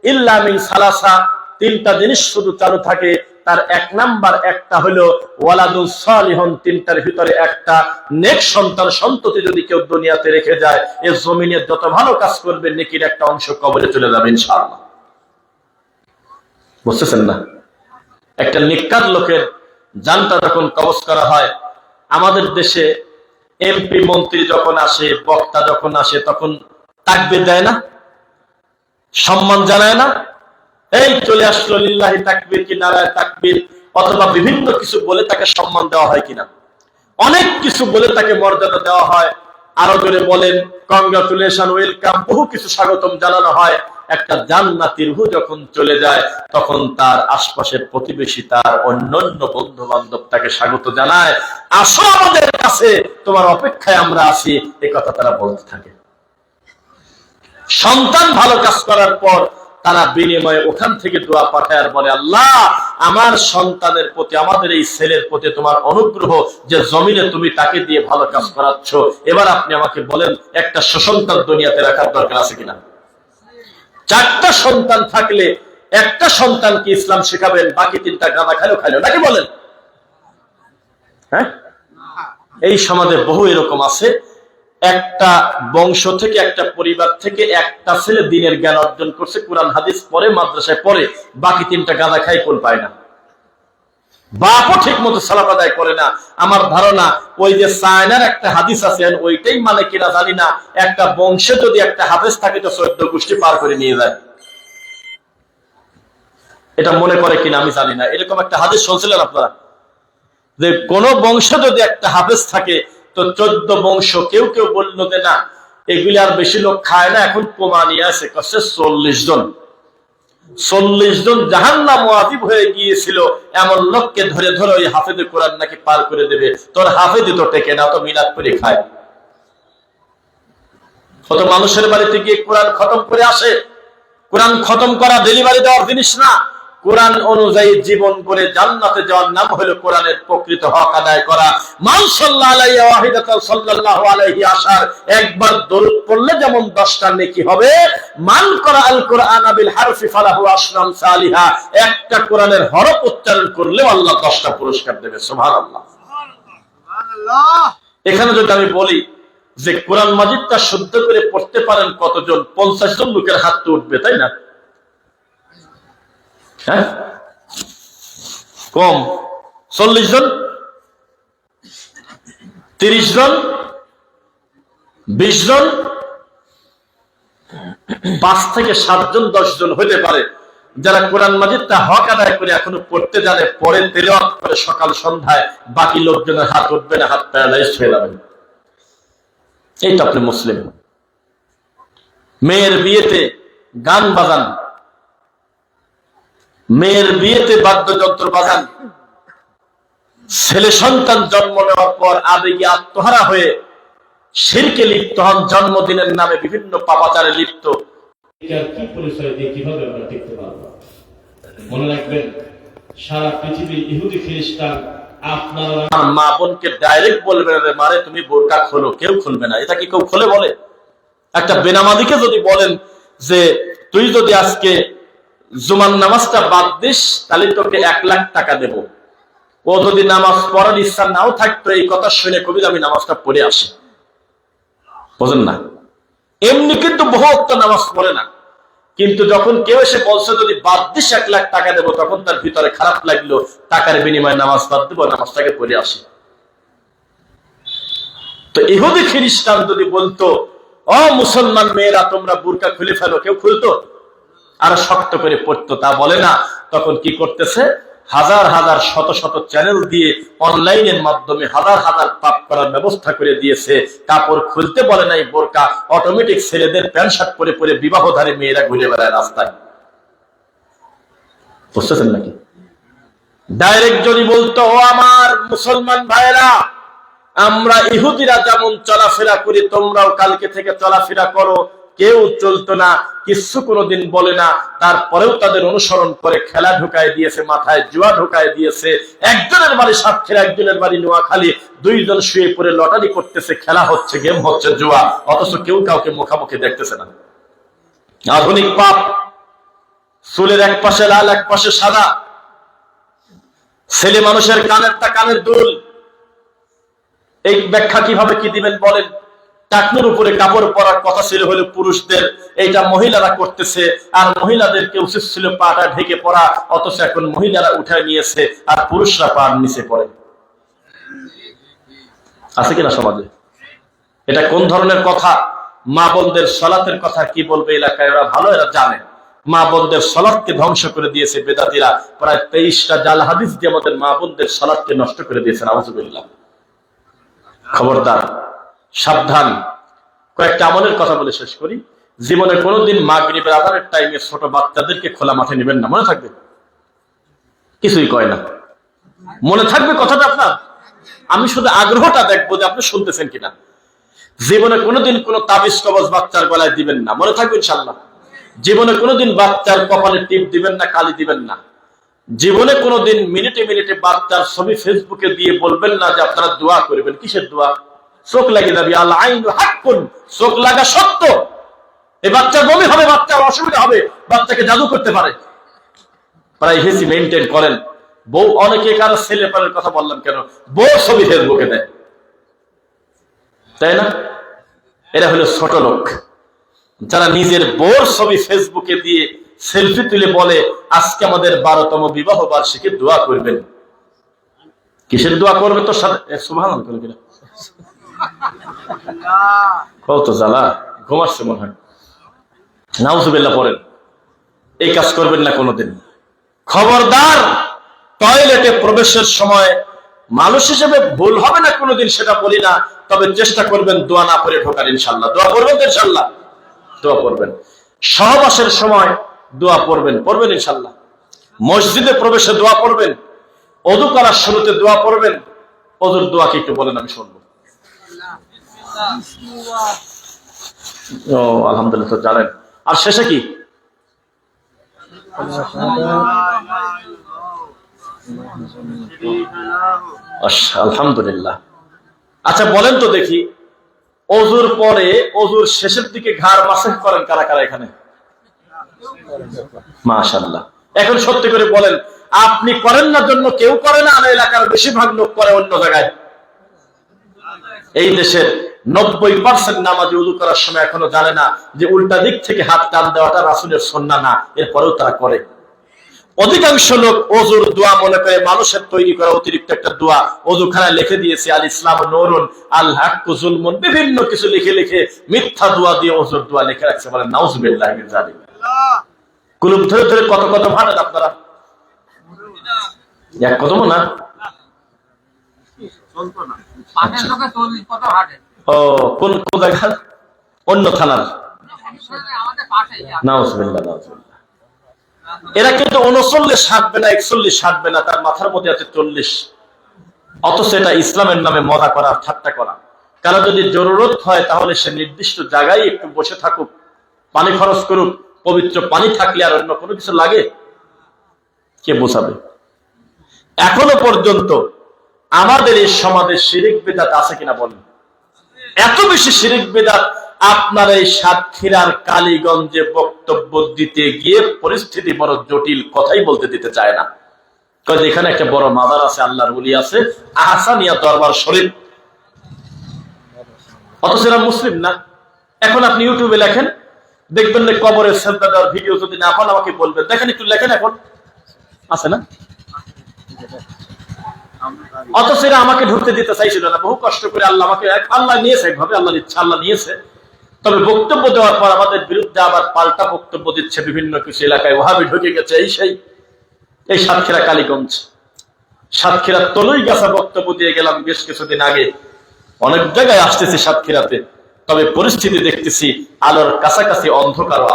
ইল্লা মিন সালাসা, তিনটা জিনিস শুধু চালু থাকে। তার এক নাম্বার একটা হলো ওয়ালাদুস সালিহুন, তিনটার ভিতরে একটা নেক সন্তান সন্ততি যদি কেউ দুনিয়াতে রেখে যায়, এই জমিনে যত ভালো কাজ করবে নেকির একটা অংশ কবরে চলে যাবে ইনশাআল্লাহ। বুঝতেছেন না? একটা নেককার লোকের জানটা যখন কবজ করা হয়, আমাদের দেশে এমপি মন্ত্রী যখন আসে, বক্তা যখন আসে, তখন তাকবীর দেয় না, সম্মান জানায় না, এই চলে আসলো লিল্লাহি তাকবীর কি নারায়ে তাকবীর, অথবা বিভিন্ন কিছু বলে তাকে সম্মান দেওয়া হয় কিনা? অনেক কিছু বলে তাকে মর্যাদা দেওয়া হয়। আরো জোরে বলেন কংগ্রাচুলেশন, ওয়েলকাম, বহু কিছু স্বাগতম জানানো হয়। একটা জান্নাতি রূহ যখন চলে যায়, তখন তার আশপাশের প্রতিবেশী, তার অন্যান্য বন্ধু বান্ধব তাকে স্বাগত জানায়, আসো আমাদের কাছে, তোমার অপেক্ষায় আমরা আছি, এই কথা তারা বলতে থাকে। সন্তান ভালো কাজ করার পর তারা বিনিময়ে ওখান থেকে দোয়া পাঠায় আর বলে, আল্লাহ আমার সন্তানের প্রতি, আমাদের এই ছেলের প্রতি তোমার অনুগ্রহ, যে জমিনে তুমি তাকে দিয়ে ভালো কাজ করাচ্ছ, এবার আপনি আমাকে বলেন একটা সন্তান দুনিয়াতে রাখার দরকার আছে কিনা? চারটা সন্তান থাকলে একটা সন্তানকে ইসলাম শেখাবেন, বাকি তিনটা গাঁদা খাইলো, নাকি বলেন? হ্যাঁ, এই সমাজে বহু এরকম আছে, একটা বংশ থেকে, একটা পরিবার থেকে একটা ছেলে দিনের জ্ঞান অর্জন করছে, কোরআন হাদিস পড়ে, মাদ্রাসায় পড়ে, বাকি তিনটা গাঁদা খাই কোন পায় না, বাপও ঠিক মতো সালাত আদায় করে না। আমার ধারণা ওই যে চায়নার একটা হাদিস আছে, ওইটাই মানে কিনা জানি না, একটা বংশে যদি একটা হাফেজ থাকে তো 14 গোষ্ঠী পার করে নিয়ে যায়, এটা মনে করে কিনা আমি জানি না। এরকম একটা হাদিস শুনছিলেন আপনারা, যে কোন বংশে যদি একটা হাফেজ থাকে তো 14 বংশ। কেউ কেউ বলল যে না, এগুলি আর বেশি লোক খায় না, এখন কমা নিয়ে আসে, 40 জন। 40 জন জাহান্নাম ওয়াজিব হয়ে গিয়েছিল, এমন লোককে ধরে ধরে ওই হাফেজে কোরআন নাকি পার করে দেবে। তোর হাফেজই তো টেকে না, তো মিলাদ করে খায়। কত মানুষের বাড়িতে গিয়ে কোরআন খতম করে আসে। কোরআন খতম করা ডেলিভারি দেওয়ার জিনিস না, কোরআন অনুযায়ী জীবন করে জান্নাতে যাওয়ার নাম হলো কোরআনের প্রকৃত হক আদায় করা। মান সাল্লাল্লাহু আলাইহি ওয়াহিদাতান সাল্লাল্লাহু আলাইহি আশার, একবার দরুদ পড়লে যেমন 10টা নেকি হবে। মান করাআল কুরআনা বিল হারফি ফালাহু আশরাম সালিহা, একটা কোরআনের হরফ উচ্চারণ করলে আল্লাহ 10টা পুরস্কার দেবে। সুবহানাল্লাহ, সুবহানাল্লাহ। এখানে যদি আমি বলি যে কোরআন মাজিদটা শুদ্ধ করে পড়তে পারেন কতজন, 50 জন লোকের হাত তো উঠবে, তাই না? হ্যাঁ, কম 40 জন, 30 জন, 20 জন, 5 থেকে 7 জন, 10 জন হতে পারে যারা কোরআন মাজিদটা হক আদায় করে এখনো পড়তে জানে, পরে তেলাওয়াত করে সকাল সন্ধ্যায়, বাকি লোকজনের হাত উঠবে না, হাত প্যারালাইজড হয়ে যাবে। এই তো আপনি মুসলিম। মেয়ের বিয়েতে গান বাজান, মেয়ের বিয়েতে বাদ্যযন্ত্র বাজান, ছেলে সন্তান জন্ম নেওয়ার পর আবেগে আত্মহারা হয়ে শিরকে লিপ্ত হন, জন্মদিনের নামে বিভিন্ন পাপাচারে লিপ্ত। কি পরিচয় দিয়ে কিভাবে আমরা দেখতে পারবো? মনে রাখবেন, সারা পৃথিবীর ইহুদি খ্রিস্টান আপনার মা বোনকে ডাইরেক্ট বলবে না, মারে তুমি বোরকা খোলো, কেউ খুলবে না। এটা কি কেউ খুলে বলে? একটা বেনামাজিকে যদি বলেন যে তুই যদি আজকে জুমার নামাজটা বাদ দিস তাহলে তোকে 1 লাখ টাকা দেব। ও যদি নামাজ পড়ার ইচ্ছা নাও থাকতো এই কথা শুনে কবি আমি নামাজটা পড়ে আসি, বুঝেন না? এমনি কিন্তু বহু ওয়াক্ত নামাজ পড়ে না, কিন্তু যখন কেউ এসে বলছে যদি বাদ দিস 1 লাখ টাকা দেবো, তখন তার ভিতরে খারাপ লাগলো, টাকার বিনিময়ে নামাজ বাদ দেবো, নামাজটাকে পড়ে আসি। তো ইহুদি খ্রিস্টান যদি বলতো ও মুসলমান মেয়েরা তোমরা বুরকা খুলে ফেলো, কেউ খুলতো? আর শক্ত করে পড়তো, তা বলে না। তখন কি করতেছে? হাজার হাজার শত শত চ্যানেল দিয়ে অনলাইনের মাধ্যমে হাজার হাজার পাপ করার ব্যবস্থা করে দিয়েছে। কাপড় খুলতে বলে নাই, বোরকা অটোমেটিক ছেলেদের প্যান্ট শার্ট পরে পরে বিবাহধারী মেয়েরা ঘুরে বেড়ায় রাস্তায়, বুঝতেছেন নাকি? ডাইরেক্ট যদি বলতো ও আমার মুসলমান ভাইরা, আমরা ইহুদিরা যেমন চলাফেরা করি তোমরাও কালকে থেকে চলাফেরা করো, কেউ চলতো না, কিছু কোনোদিন বলে না। তারপরেও তাদের অনুসরণ করে খেলা ঢুকায় দিয়েছে, মাথায় জুয়া ঢুকায় দিয়েছে। একজনের বাড়ি সাতক্ষীরা, একজনের বাড়ি নোয়াখালী, দুইজন শুয়ে পড়ে লটারি করতেছে, খেলা হচ্ছে, গেম হচ্ছে, জুয়া, অথচ কেউ কাউকে মুখামুখি দেখতেছে না। আধুনিক পাপ, চুলের এক পাশে লাল এক পাশে সাদা, ছেলে মানুষের কানেরটা কানের দুল। এই ব্যাখ্যা কিভাবে কি দিবেন বলেন? টাকনুর উপরে কাপড় পরার কথা ছিল হলো পুরুষদের, এইটা মহিলারা করতেছে। আর মহিলাদেরকে উচিত ছিল পাটা ঢেকে পড়া, অথচ এখন মহিলারা উঠায় নিয়েছে আর পুরুষরা পার নিচে পড়ে। আছে কিনা সমাজে? এটা কোন ধরনের কথা? মা বোনদের সালাতের কথা কি বলবে এলাকায়? ওরা ভালো, এরা জানে মা বোনদের সালাতকে ধ্বংস করে দিয়েছে বেদাতীরা। প্রায় 23টা জাল হাদিস দিয়ে আমাদের মা বোনদের সালাতকে নষ্ট করে দিয়েছে। নাউজুবিল্লাহ। খবরদার, সাবধান। কয়েকটা আমলের কথা বলে শেষ করি। জীবনে কোনোদিন মাগরিবের আযানের টাইমে ছোট বাচ্চাদেরকে খোলা মাঠে নেবেন না, মনে থাকবে? কিছুই কয় না, মনে থাকবে কথাটা আপনার? আমি শুধু আগ্রহটা দেখবো যে আপনি শুনতেছেন কিনা। জীবনে কোনোদিন কোনো তাবিজ কবজ বাচ্চার গলায় দিবেন না, মনে থাকবে ইনশাআল্লাহ। জীবনে কোনোদিন বাচ্চার কপালে টিপ দিবেন না, কালি দিবেন না। জীবনে কোনোদিন মিনিটে মিনিটে বাচ্চার ছবি ফেসবুকে দিয়ে বলবেন না যে আপনারা দোয়া করবেন। কিসের দোয়া? চোখ লাগে যাবে, আল আইনু হাক্কুন, চোখ লাগা সত্য। এই বাচ্চার বমি হবে, বাচ্চার অসুবিধা হবে, বাচ্চাকে জাদু করতে পারে। প্রাইভেসি মেইনটেইন করেন। বউ, অনেকে কারো ছেলে পালের কথা বললাম কেন, বউ ছবি ফেসবুকে দেয়, তাই না? এরা হলো ছোট লোক, যারা নিজের বউর ছবি ফেসবুকে দিয়ে সেলফি তুলে বলে আজকে আমাদের 12তম বিবাহ বার্ষিকী, দোয়া করবেন। কিসের দোয়া করবে? তো সুবহানাল্লাহ করে কিনা কত জ্বালা, ঘুমাচ্ছে মনে হয়। নাউজুবিল্লাহ পড়েন। এই কাজ করবেন না কোনোদিন। খবরদার, টয়লেটে প্রবেশের সময় মানুষ হিসেবে ভুল হবে না কোনোদিন, সেটা বলি না, তবে চেষ্টা করবেন দোয়া না করে ঢোকার। ইনশাআল্লাহ দোয়া করবেন তো? ইনশাআল্লাহ দোয়া করবেন। সহবাসের সময় দোয়া পড়বেন ইনশাআল্লাহ। মসজিদে প্রবেশে দোয়া পড়বেন, ওযু করার শুরুতে দোয়া পড়বেন। ওযুর দোয়া কি একটু বলেন, আমি শুনবো। ও আলহামদুলিল্লাহ, তো জানেন। আর শেষে কি? আলহামদুলিল্লাহ। আচ্ছা বলেন তো দেখি, ওযুর পরে ওযুর শেষের দিকে ঘাড় মাসাজ করেন কারা কারা এখানে? মাশাআল্লাহ। এখন সত্যি করে বলেন, আপনি করেন না জন্য কেউ করে না, আর এলাকার বেশিরভাগ লোক করে অন্য জায়গায়। এই দেশের 90% নামাজি ওযু করার সময় এখনো জানে না যে উল্টা দিক থেকে হাত টান দেওয়াটা রাসূলের সুন্নাহ না, এরপরেও তারা করে। অধিকাংশ লোক ওযুর দোয়া মনে করে মানুষের তৈরি করা অতিরিক্ত একটা দোয়া। ওযুখানায় লিখে দিয়েছে আল ইসলাম নূরুন আল হাক্কু যুলমুন, বিভিন্ন কিছু লিখে লিখে মিথ্যা দোয়া দিয়ে ওযুর দোয়া লিখে রাখছে। বলেন নাউজুবিল্লাহি মিন যালিক। কুলুপ ধরে ধরে কত কত ভাড়েন আপনারা, এক কদম না। ও কোন কোন জায়গা? অন্য থানার। নাউজুবিল্লাহ নাউজুবিল্লাহ। এরা কিন্তু 39 হাঁটবে না, 41 হাঁটবে না, তার মাথার মধ্যে আছে 40। অথচ এটা ইসলামের নামে মজা করা, ঠাট্টা করা। কারণ যদি জরুরত হয় তাহলে সে নির্দিষ্ট জায়গায় একটু বসে থাকুক, পানি খরচ করুক। পবিত্র পানি থাকলে আর অন্য কোনো কিছু লাগে? কে বোঝাবে? এখনো পর্যন্ত আমাদের এই সমাজে শিরক বিদআত আছে কিনা বলেন? এত বেশি শিরক বিদআত আপনার এই সাতক্ষীরার কালীগঞ্জে বক্তব্য দিতে গিয়ে পরিস্থিতি বড় জটিল, কথাই বলতে দিতে চায় না। এখানে একটা বড় মাজার আছে, আল্লাহর ওলি আছে, আহসানিয়া দরবার শরীফ, অথচ এরা মুসলিম না। এখন আপনি ইউটিউবে লেখেন, দেখবেন যে কবরের সেজদা দেওয়ার ভিডিও যদি না পান আমাকে বলবেন, দেখেন একটু লেখেন, এখন আছে না। অথচ এরা আমাকে ঢুকতে দিতে চাইছিল না, বহু কষ্ট করে আল্লাহ আমাকে, আল্লাহ নিয়েছে একভাবে, আল্লাহর ইচ্ছা আল্লাহ নিয়েছে। তবে বক্তব্য দেওয়ার পর আমাদের বিরুদ্ধে আবার পাল্টা বক্তব্য দিচ্ছে বিভিন্ন কিছু এলাকায়, ওহাবি ঢুকে গেছে, এই সাতক্ষীরা কালীগঞ্জ, সাতক্ষীরা তলুই গাছা বক্তব্য দিয়ে গেলাম বেশ কিছুদিন আগে। অনেক জায়গায় আসতেছি সাতক্ষীরাতে, তবে পরিস্থিতি দেখতেছি আলোর কাছাকাছি অন্ধকারও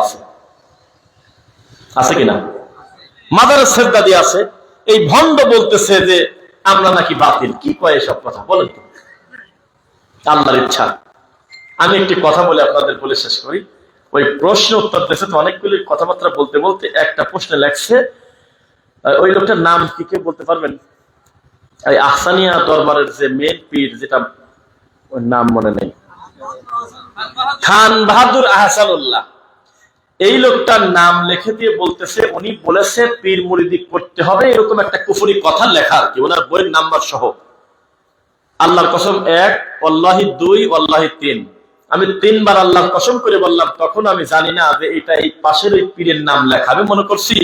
আছে কিনা। মাদারের সেজদা দিয়ে আছে, এই ভণ্ড বলতেছে যে আমরা নাকি বাতিল। কি কয় এসব কথা বলেন তো? আল্লাহর ইচ্ছা। আমি একটি কথা বলে আপনাদের বলে শেষ করি। ওই প্রশ্ন উত্তর দিয়েছে তো, অনেকগুলি কথাবার্তা বলতে বলতে একটা প্রশ্নে লেখছে, ওই লোকটার নাম কি কেউ বলতে পারবেন? এই আহসানিয়া দরবারের যে মেন পীর, যেটা ওর নাম মনে নেই, খান বাহাদুর আহসানুল্লাহ, এই লোকটার নাম লিখে দিয়ে বলতেছে উনি বলেছে পীর মুরিদি করতে হবে, এরকম একটা কুফরি কথা লেখা আর কি, ওনার বইয়ের নাম্বার সহ। আল্লাহর কসম 1, ওয়াল্লাহি 2, ওয়াল্লাহি 3, আমি 3 বার আল্লাহর কসম করে বললাম। তখন আমি জানি না যে এটা এই পাশের ওই পীরের নাম লেখা। আমি মনে করছি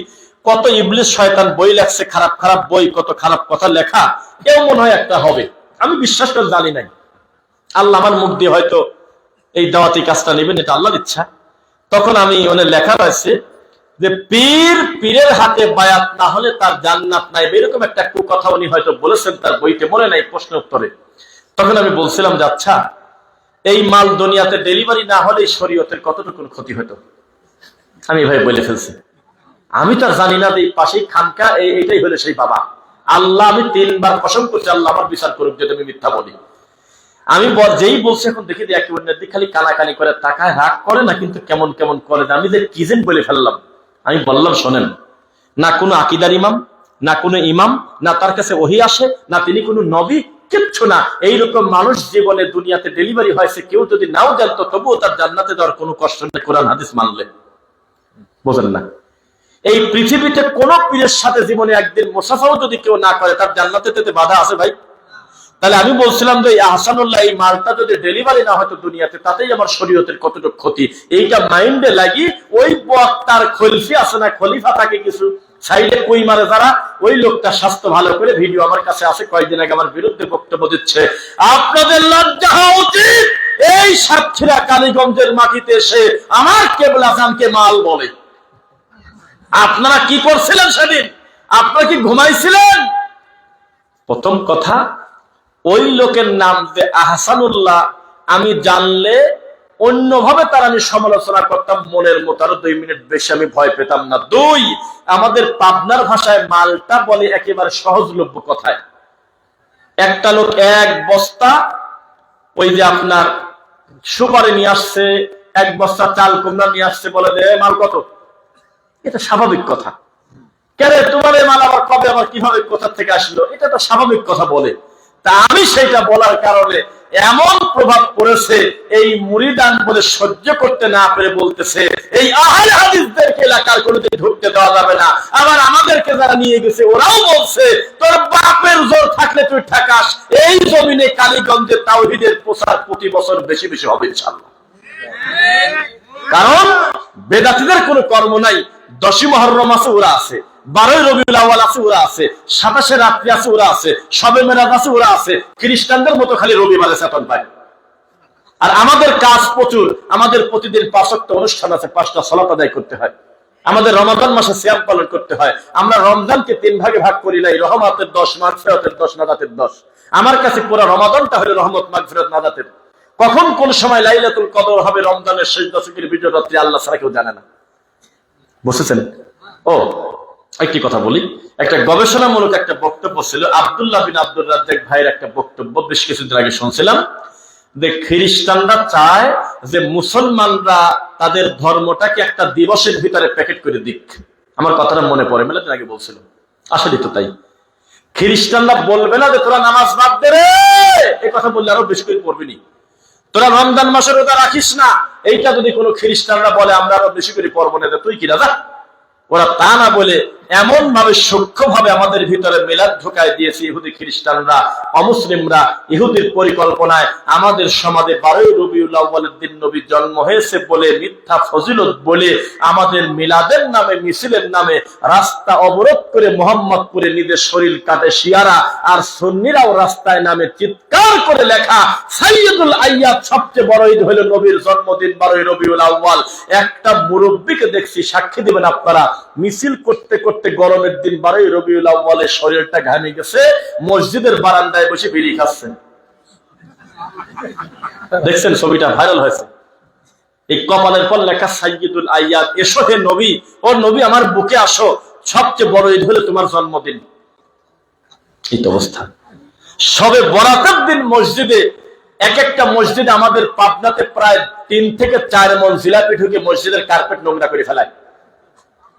কত ইবলিস শয়তান বই লেখছে, খারাপ খারাপ বই, কত খারাপ কথা লেখা, কেউ মনে হয় একটা হবে। আমি বিশ্বাস করে জানি নাই। আল্লাহ আমার মুখ দিয়ে হয়তো এই দাওয়াতি কাজটা নেবেন, এটা আল্লাহর ইচ্ছা। তখন আমি ওনার লেখা রয়েছে যে পীরের হাতে বায়াত না হলে তার জান্নাত নাই, এরকম একটা কথা উনি হয়তো বলেছেন তার বইতে, মনে নাই প্রশ্ন উত্তরে। তখন আমি বলছিলাম যে আচ্ছা, এই মাল দুনিয়াতে ডেলিভারি না হলে শরীয়তের কতটুকু ক্ষতি হতো। আমি ভাই বলে ফেলছি, আমি তো জানি না যে এই পাশেই খানকা, এইটাই হলে সেই বাবা। আল্লাহ, আমি 3 বার কসম করছি, আল্লাহ আমার বিচার করুক যদি আমি মিথ্যা বলি। আমি যেই বলছি এখন দেখি যে একে অন্যের দিকে খালি কানাকানি করে তাকায়, রাগ করে না কিন্তু কেমন কেমন করে, আমি যে কি যেন বলে ফেললাম। আমি বললাম শোনেন, না কোনো আকিদার ইমাম, না কোনো ইমাম, না তার কাছে ওহী আসে, না তিনি কোনো নবী, কিচ্ছু না। এইরকম মানুষ জীবনে দুনিয়াতে ডেলিভারি হয়েছে, কেউ যদি নাও জানতো তবুও তার জান্নাতে যাওয়ার কোনো কষ্ট নেই কোরআন হাদিস মানলে। বোঝেন না? এই পৃথিবীতে কোন পীরের সাথে জীবনে একদিন মুসাফাও যদি কেউ না করে, তার জান্নাতে যেতে বাধা আছে ভাই? তাহলে আমি বলছিলাম যে আহসানুল্লাহ এই মালটা যদি ডেলিভারি না হয়তো দুনিয়াতে, তাতেই আমার শরীয়তের কতটুকু ক্ষতি, এইটা মাইন্ডে লাগি ওই বক্তার খলিফা আছে না, খলিফা থাকে কিছু সাইডে কই মারে যারা, ওই লোকটা স্বাস্থ্য ভালো করে ভিডিও আমার কাছে আছে, কয়েকদিন আগে আমার বিরুদ্ধে বক্তব্য দিচ্ছে। আপনাদের লজ্জা হওয়া উচিত, এই সাতক্ষীরা কালীগঞ্জের মাটিতে এসে আমার কেবলা জানকে মাল বলে। আপনারা কি করছিলেন সেদিন? আপনারা কি ঘুমাইছিলেন? প্রথম কথা, ওই লোকের নাম যে আহসানুল্লাহ, আমি জানলে অন্যভাবে তার আমি সমালোচনা করতাম মনের মতো, আরো 2 মিনিট বেশি আমি ভয় পেতাম না। 2, আমাদের পাবনার ভাষায় মালটা বলে একেবারে সহজলভ্য কথায়। একটা লোক 1 বস্তা ওই যে আপনার সুপারি নিয়ে আসছে, 1 বস্তা চাল কুমড়া নিয়ে আসছে, বলে যে মাল কত? এটা স্বাভাবিক কথা। কেন তোমার এই মাল আবার কবে, আবার কিভাবে, কোথা থেকে আসলো, এটা তো স্বাভাবিক কথা বলে। তা আমি সেটা বলার কারণে এমন প্রভাব পড়েছে, এই মুরিদান বলে সহ্য করতে না পেরে বলতেছে এই আহলে হাদিসদেরকে এলাকার কোনোদিন ঢুকতে দেওয়া যাবে না। আবার আমাদেরকে যারা নিয়ে গেছে ওরাও বলছে তোর বাপের জোর থাকলে তুই ঠেকাস, এই জমিনে কালীগঞ্জে তাওহীদের প্রচার প্রতি বছর বেশি বেশি হবে ইনশাআল্লাহ। কারণ বেদাতীদের কোনো কর্ম নাই। 10ই মুহররম আছে, ওরা আছে। 12ই রবিউল আউয়াল আছে, ওরা আছে। 27শে রাত্রি আছে, ওরা আছে। শবে মেরাজ আছে, ওরা আছে। খ্রিস্টানদের মতো খালি রবিবারে চেতন পায়। আর আমাদের কাজ প্রচুর, আমাদের প্রতিদিন 5 ওয়াক্ত অনুষ্ঠান আছে, 5টা সালাত আদায় করতে হয়। আমাদের রমাদান মাসে সিয়াম পালন করতে হয়। আমরা রমজানকে 3 ভাগে ভাগ করি নাই, রহমতের 10, মাগফিরাতের 10, নাজাতের 10। আমার কাছে পুরো রমাদানটা হলো রহমত, মাগফিরাত, নাজাতের। কখন কোন সময় লাইলাতুল কদর হবে, রমজানের শেষ দশকের বিজয় রাত্রি, আল্লাহ ছাড়া কেউ জানে না। বুঝছেন? ও একটি কথা বলি, একটা গবেষণামূলক একটা বক্তব্য ছিল আব্দুল্লাহ বিন আব্দুর রাজ্জাক ভাইয়ের একটা বক্তব্য, বেশ কিছুদিন আগে শুনছিলাম যে খ্রিস্টানরা চায় যে মুসলমানরা তাদের ধর্মটাকে একটা দিবসের ভিতরে প্যাকেট করে দিক। আমার কথাটা মনে পড়ে, মেলাদিন আগে বলছিল, আসলে তো তাই। খ্রিস্টানরা বলবে না যে তোরা নামাজ বাদ দে রে, এই কথা বললে আরো বেশি করে পড়বিনি। তোরা রমজান মাসে রোজা রাখিস না, এইটা যদি কোনো খ্রিস্টানরা বলে আমরা আরো বেশি করে পর্ব নেতে, তুই কি রাজা? ওরা তা না বলে এমন ভাবে সূক্ষ্মভাবে আমাদের ভিতরে মিলাদ ঢুকায় দিয়েছে ইহুদি খ্রিস্টানরা, অমুসলিমরা। ইহুদির পরিকল্পনায় আমাদের সমাজে 12ই রবিউল আউয়ালের দিন নবী জন্ম হয়েছে বলে, মিথ্যা ফজিলত বলে আমাদের মিলাদের নামে, মিছিলের নামে রাস্তা অবরোধ করে মোহাম্মদপুরে নিজের শরীর কাটে শিয়ারা, আর সুন্নিরাও রাস্তায় নামে চিৎকার করে লেখা সাইয়্যিদুল আইয়াদ, সবচেয়ে বড় ঈদ হলো নবীর জন্মদিন 12ই রবিউল আউয়াল। একটা মুরব্বীকে দেখছি, সাক্ষী দিবেন আপনারা, মিছিল করতে করতে গরমের দিন 12ই রবিউল আউয়ালে শরীরটা ঘামে গেছে, মসজিদের বারান্দায় বসে বিড়ি খাচ্ছেন। দেখছেন ছবিটা ভাইরাল হয়েছে। এই কপালের পর লেখা সাইয়্যিদুল আইয়াদ, এসো হে নবী, ও নবী আমার বুকে আসো, সবচেয়ে বড় ঈদ হলো তোমার জন্মদিন। এই তো অবস্থা। সবে বরাতের দিন মসজিদে, এক একটা মসজিদে আমাদের পাবনাতে প্রায় 3 থেকে 4 মণ জিলাপি ঢুকে মসজিদের কার্পেট নোংরা করে ফেলায়।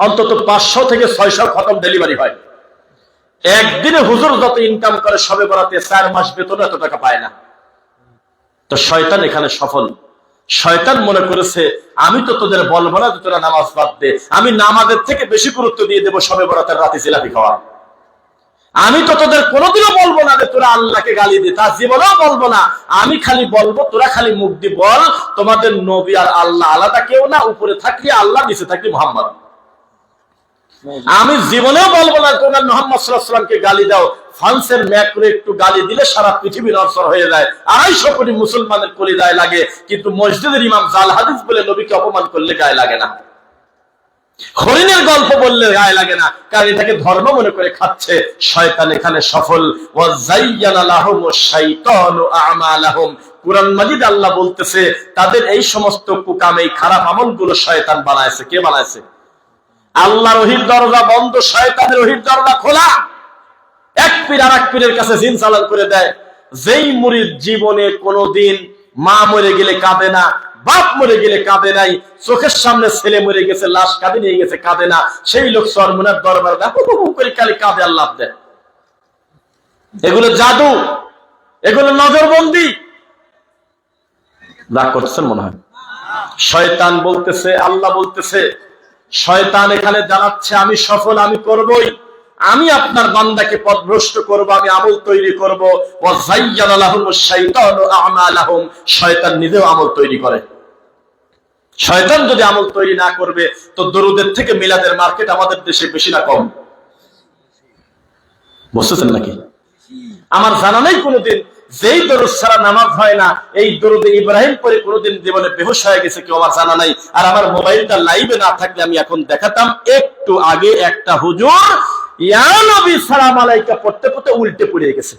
অন্তত 500 থেকে 600 খতম ডেলিভারি হয়। একদিনে হুজুর যত ইনকাম করে সবে বরাতে 4 মাস বেতন এত টাকা পায় না। তো শয়তান এখানে সফল। শয়তান মনে করেছে আমি তো তোদের বলবো না যে তোরা নামাজ বাদ দে, আমি নামাজের থেকে বেশি গুরুত্ব দিয়ে দেবো সবে বরাতের রাতে জিলাপি খাওয়া। আমি তো তোদের কোনোদিনও বলবো না যে তোরা আল্লাহকে গালি দে, তার জীবনেও বলবো না। আমি খালি বলবো তোরা খালি মুখ দিয়ে বল তোমাদের নবী আর আল্লাহ আলাদা কেউ না, উপরে থাকলে আল্লাহ, নিচে থাকলে মুহাম্মদ। আমি জীবনেও বলবো না তোমরা মুহাম্মদ সাল্লাল্লাহু আলাইহি ওয়াসাল্লামকে গালি দাও। ফ্রান্সের ম্যাক্রো একটু গালি দিলে সারা পৃথিবী নড়চড় হয়ে যায়, 250 কোটি মুসলমানের কলিজায় লাগে, কিন্তু মসজিদের ইমাম জাল হাদিস বলে নবীকে অপমান করলে গায়ে লাগে না। হরিণের গল্প বললে গায়ে লাগে না, কারণ এটাকে ধর্ম মনে করে খাচ্ছে। শয়তান এখানে সফল। ওয়াযায়্যানা লাহুমুশ শাইতানু আ'মালাহুম, কুরআন মাজিদ আল্লাহ বলতেছে তাদের এই সমস্ত কুকাম, এই খারাপ আমলগুলো শয়তান বানায়ছে। কে বানায়ছে? আল্লাহর ওহীর দরজা বন্ধ, শয়তানের ওহীর দরজা খোলা। এক পীর আর এক পীরের কাছে জিন চালান করে দেয়। যেই মুরিদ জীবনে কোনোদিন মা মরে গেলে কাঁদে না, বাপ মরে গেলে কাঁদে নাই, চোখের সামনে ছেলে মরে গেছে, লাশ কাঁদে নিয়ে গেছে, কাঁদে না, সেই লোক সরমুনার দরবার করে কালে কাঁদে, আল্লাহ দেয়। এগুলো জাদু, এগুলো নজরবন্দি। রাগ করছেন মনে হয়। শয়তান বলতেছে, আল্লাহ বলতেছে, শয়তান এখানে জানাচ্ছে আমি সফল, আমি করবই, আমি আপনার বান্দাকে পথভ্রষ্ট করব, আমি আমল তৈরি করব। ওয়াযায়্যানা লাহুমুশ শাইতানু আ'মালাহুম, শয়তান নিজেও আমল তৈরি করে। শয়তান যদি আমল তৈরি না করবে তো দরুদের থেকে মিলাদের মার্কেট আমাদের দেশে বেশি না কম? বুঝতেছেন নাকি? আমার জানা নেই কোনোদিন যেই দরুদ ছাড়া নামাজ হয় না, এই দরুদে ইব্রাহিম পরে কোনোদিন জীবনে বেহুশ হয়ে গেছে কেউ আমার জানা নাই। আর আমার মোবাইলটা লাইভে না থাকলে আমি এখন দেখাতাম। একটু আগে একটা হুজুর ইয়া নবী সালাম আলাইকা পড়তে পড়তে উল্টে পড়ে গেছে।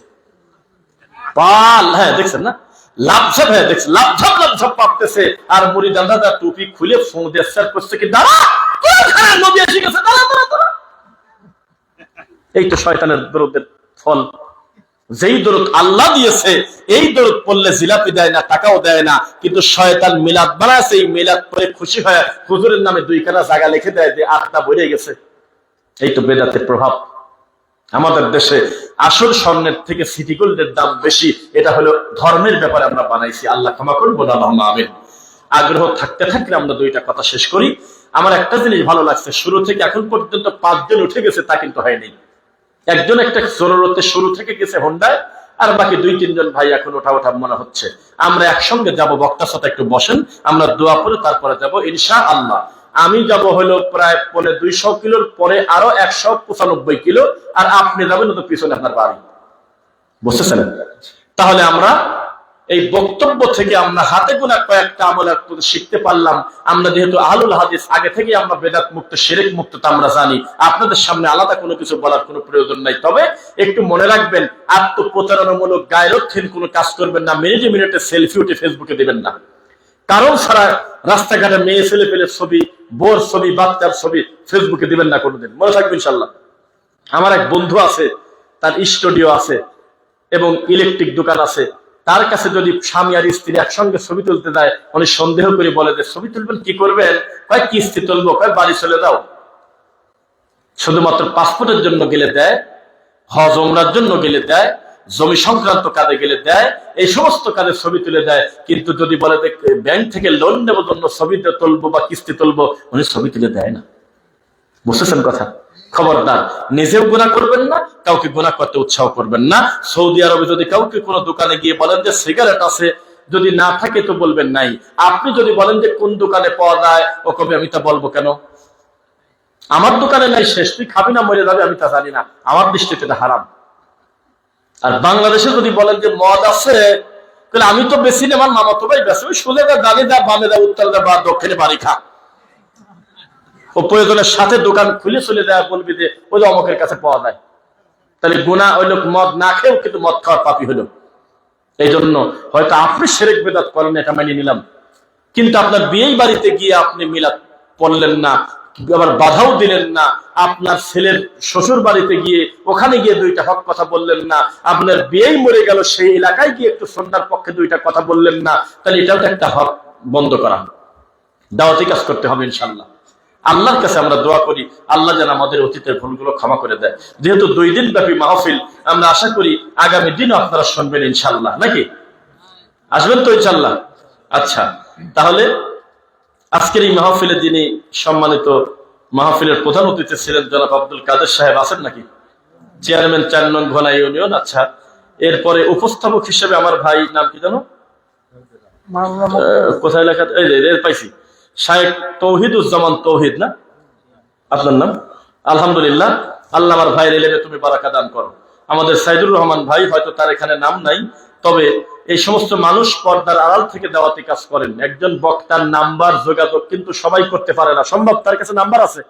পাল, হ্যাঁ দেখছেন না, লাভঝাপ, হ্যাঁ দেখছেন, লাভঝাপ লাভঝাপ পাপতেছে। আর মুরিদানরা তার টুপি খুলে ফোন দিয়ে স্যার করছে কি, দাঁড়া তোর নবী এসে গেছে, দাঁড়া দাঁড়া দাঁড়া। এই তো শয়তানের দরুদের ফল। যেই দরুদ আল্লাহ দিয়েছে এই দরুদ পড়লে জিলাপি দেয় না, টাকাও দেয় না, কিন্তু শয়তান মিলাদ বানাইছে, এই মিলাদ পরে খুশি হয় হুজুরের নামে 2 খানা জায়গা লিখে দেয় যে আত্মা ভরে গেছে। এই তো বেদাতের প্রভাব। আমাদের দেশে আসল স্বর্ণের থেকে সিটি গোল্ডের দাম বেশি, এটা হলো ধর্মের ব্যাপারে আমরা বানাইছি। আল্লাহ ক্ষমা করুন, বলে আল্লাহুম্মা আমিন। আগ্রহ থাকতে থাকলে আমরা 2টা কথা শেষ করি। আমার একটা জিনিস ভালো লাগছে, শুরু থেকে এখন পর্যন্ত 5 জন উঠে গেছে তা কিন্তু হয়নি। একজন একটা জরুরতে শুরু থেকে গেছে হোন্ডায়, আর বাকি 2-3 জন ভাই এখন ওঠা মনে হচ্ছে। আমরা একসঙ্গে যাব, বক্তার সাথে একটু বসেন, আমরা দোয়া করে তারপরে যাব ইনশাআল্লাহ। আমি যাব হলো প্রায় 200 কিলোর পরে আরো 195 কিলো, আর আপনি যাবেন তো পিছনে আপনার বাড়ি। বুঝতেছেন? তাহলে আমরা এই বক্তব্য থেকে আমরা হাতে গোনা কয়েকটা আমল শিখতে পারলাম। আমরা যেহেতু আহলুল হাদিস, আগে থেকে আমরা বেদাত মুক্ত, শিরক মুক্ত তা আমরা জানি। আপনাদের সামনে আলাদা কোনো কিছু বলার কোনো প্রয়োজন নাই। তবে একটু মনে রাখবেন, আত্মপ্রতারণামূলক গায়রক্ষীন কোনো কাজ করবেন না। মিনিটে মিনিটে সেলফি উঠে ফেসবুকে দিবেন না। কারণ ছাড়া রাস্তাঘাটে মেয়ে ছেলে পেলে ছবি, বোর ছবি, বাচ্চার ছবি ফেসবুকে দিবেন না কোনোদিন, মনে থাকবে ইনশাল্লাহ। আমার এক বন্ধু আছে, তার স্টুডিও আছে এবং ইলেকট্রিক দোকান আছে। তার কাছে যদি স্বামী আর স্ত্রী একসঙ্গে ছবি তুলতে যায়, উনি সন্দেহ করে বলে যে ছবি তুলবেন, কি করবেন? কয় কিস্তি তুলবো, কয় বাড়ি চলে যাও। শুধুমাত্র পাসপোর্টের জন্য গেলে দেয়, হজ ওমরার জন্য গেলে দেয়, জমি সংক্রান্ত কাজে গেলে দেয়, এই সমস্ত কাজে ছবি তুলে দেয়। কিন্তু যদি বলে ব্যাংক থেকে লোন নেবো জন্য ছবি তুলবো বা কিস্তি তুলবো, উনি ছবি তুলে দেয় না। বুঝতেছেন কথা? খবরদার, নিজেও গুনাহ করবেন না, কাউকে গুনাহ করতে উৎসাহ করবেন না। সৌদি আরবে যদি কাউকে কোনো দোকানে গিয়ে বলেন যে সিগারেট আছে, যদি না থাকে তো বলবেন নাই। আপনি যদি বলেন যে কোন দোকানে পাওয়া যায়, ও কবে আমি তা বলবো কেন? আমার দোকানে নাই, শেষ, তুই খাবি না মরে যাবে, আমি তা জানি না, আমার দৃষ্টিতে এটা হারাম। আর বাংলাদেশে যদি বলেন যে মদ আছে, তাহলে আমি তো বেশি না, আমার মামাতো ভাই বেশি, ওই সোজা দা, ডানে দা, বামে দা, উত্তরে দা বা দক্ষিণে বাড়ি খা। ও প্রয়োজনের সাথে দোকান খুলে চলে যায়, বলবি যে ওই অমকের কাছে পাওয়া যায়। তাহলে গুনাহ ওই লোক মদ না খেয়েও কিন্তু মদ খাওয়ার পাপী হলো। এই জন্য হয়তো আপনি শিরক বিদআত করেন, এটা মেনে নিলাম, কিন্তু আপনার বিয়েই বাড়িতে গিয়ে আপনি মিলাদ পড়লেন না, আবার বাধাও দিলেন না। আপনার ছেলের শ্বশুর বাড়িতে গিয়ে ওখানে গিয়ে দুইটা হক কথা বললেন না। আপনার বিয়েই মরে গেল, সেই এলাকায় গিয়ে একটু সন্ধ্যার পক্ষে দুইটা কথা বললেন না, তাহলে এটাও তো একটা হক বন্ধ করা। দাওয়াতি কাজ করতে হবে ইনশাল্লাহ। আল্লাহর কাছে আমরা দোয়া করি, আল্লাহ যেন আমাদের অতীতের ভুলগুলো ক্ষমা করে দেয়। যেহেতু 2 দিন ব্যাপী মাহফিল, আমরা আশা করি আগামী দিনও আপনারা শুনবেন ইনশাল্লাহ, নাকি আসবেন তো ইনশাল্লাহ? আচ্ছা, তাহলে আজকের এই মাহফিলে যিনি সম্মানিত মাহফিলের প্রধান অতিথি ছিলেন জনাব আব্দুল কাদের সাহেব, আছেন নাকি? চেয়ারম্যান 4 নং ঘোনা ইউনিয়ন। আচ্ছা, এরপরে উপস্থাপক হিসেবে আমার ভাই, নাম কি জানো, কোথায় লেখা, এই পাইছি, শায়েখ তৌহিদুজ্জামান তৌহিদ, না আপনার নাম? আলহামদুলিল্লাহ, আল্লাহ আমার ভাইয়ের এলেমে তুমি বারাকা দান করো। আমাদের সাইদুর রহমান ভাই, হয়তো তার এখানে নাম নাই, তবে এই সমস্ত মানুষ পর্দার আড়াল থেকে দাওয়াতি কাজ করেন। একজন বক্তার নাম্বার যোগাযোগ কিন্তু সবাই করতে পারে না, সম্ভব তার কাছে নাম্বার আছে,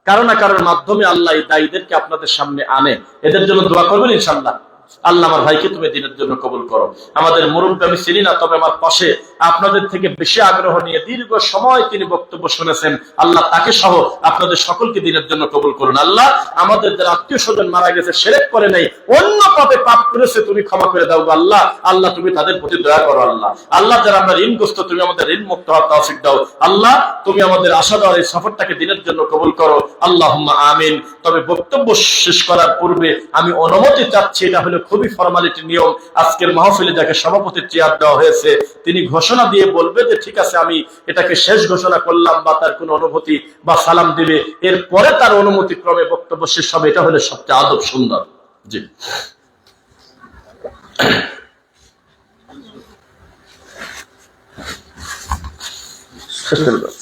কারো না কারোর মাধ্যমে আল্লাহ এই দায়ীদেরকে আপনাদের সামনে আনে। এদের জন্য দোয়া করবেন ইনশাল্লাহ। আল্লাহ আমার ভাইকে তুমি দিনের জন্য কবুল করো। আমাদের মুরব্বী আমি চিনি না, তবে আমার পাশে আপনাদের থেকে বেশি আগ্রহ নিয়ে দীর্ঘ সময় তিনি বক্তব্য শুনেছেন, আল্লাহ তাকে সহ আপনাদের সকলকে দিনের জন্য কবুল করুন। আল্লাহ আমাদের যারা আত্মীয় স্বজন মারা গেছে, শিরক করে নাই, অন্য পাপে পাপ করেছে, তুমি ক্ষমা করে দাও আল্লাহ। আল্লাহ তুমি তাদের প্রতি দয়া করো আল্লাহ। আল্লাহ যারা আমরা ঋণগ্রস্ত, তুমি আমাদের ঋণ মুক্ত হওয়ার তৌফিক দাও আল্লাহ। তুমি আমাদের আশা দেওয়ার এই সফরটাকে দিনের জন্য কবুল করো আল্লাহুম্মা আমিন। তবে বক্তব্য শেষ করার পূর্বে আমি অনুমতি চাচ্ছি, এটা হলো খুবই ফরমালিটি নিয়ম। আজকের মাহফিলে যাকে সভাপতির চেয়ার দেওয়া হয়েছে, তিনি ঘোষণা দিয়ে বলবে যে ঠিক আছে আমি এটাকে শেষ ঘোষণা করলাম, বা তার কোনো অনুভূতি বা সালাম দিবে, এরপরে তার অনুমতি ক্রমে বক্তব্য শেষ হবে। এটা হলো সবচেয়ে আদব সুন্দর। জি, শেষ করে দাও।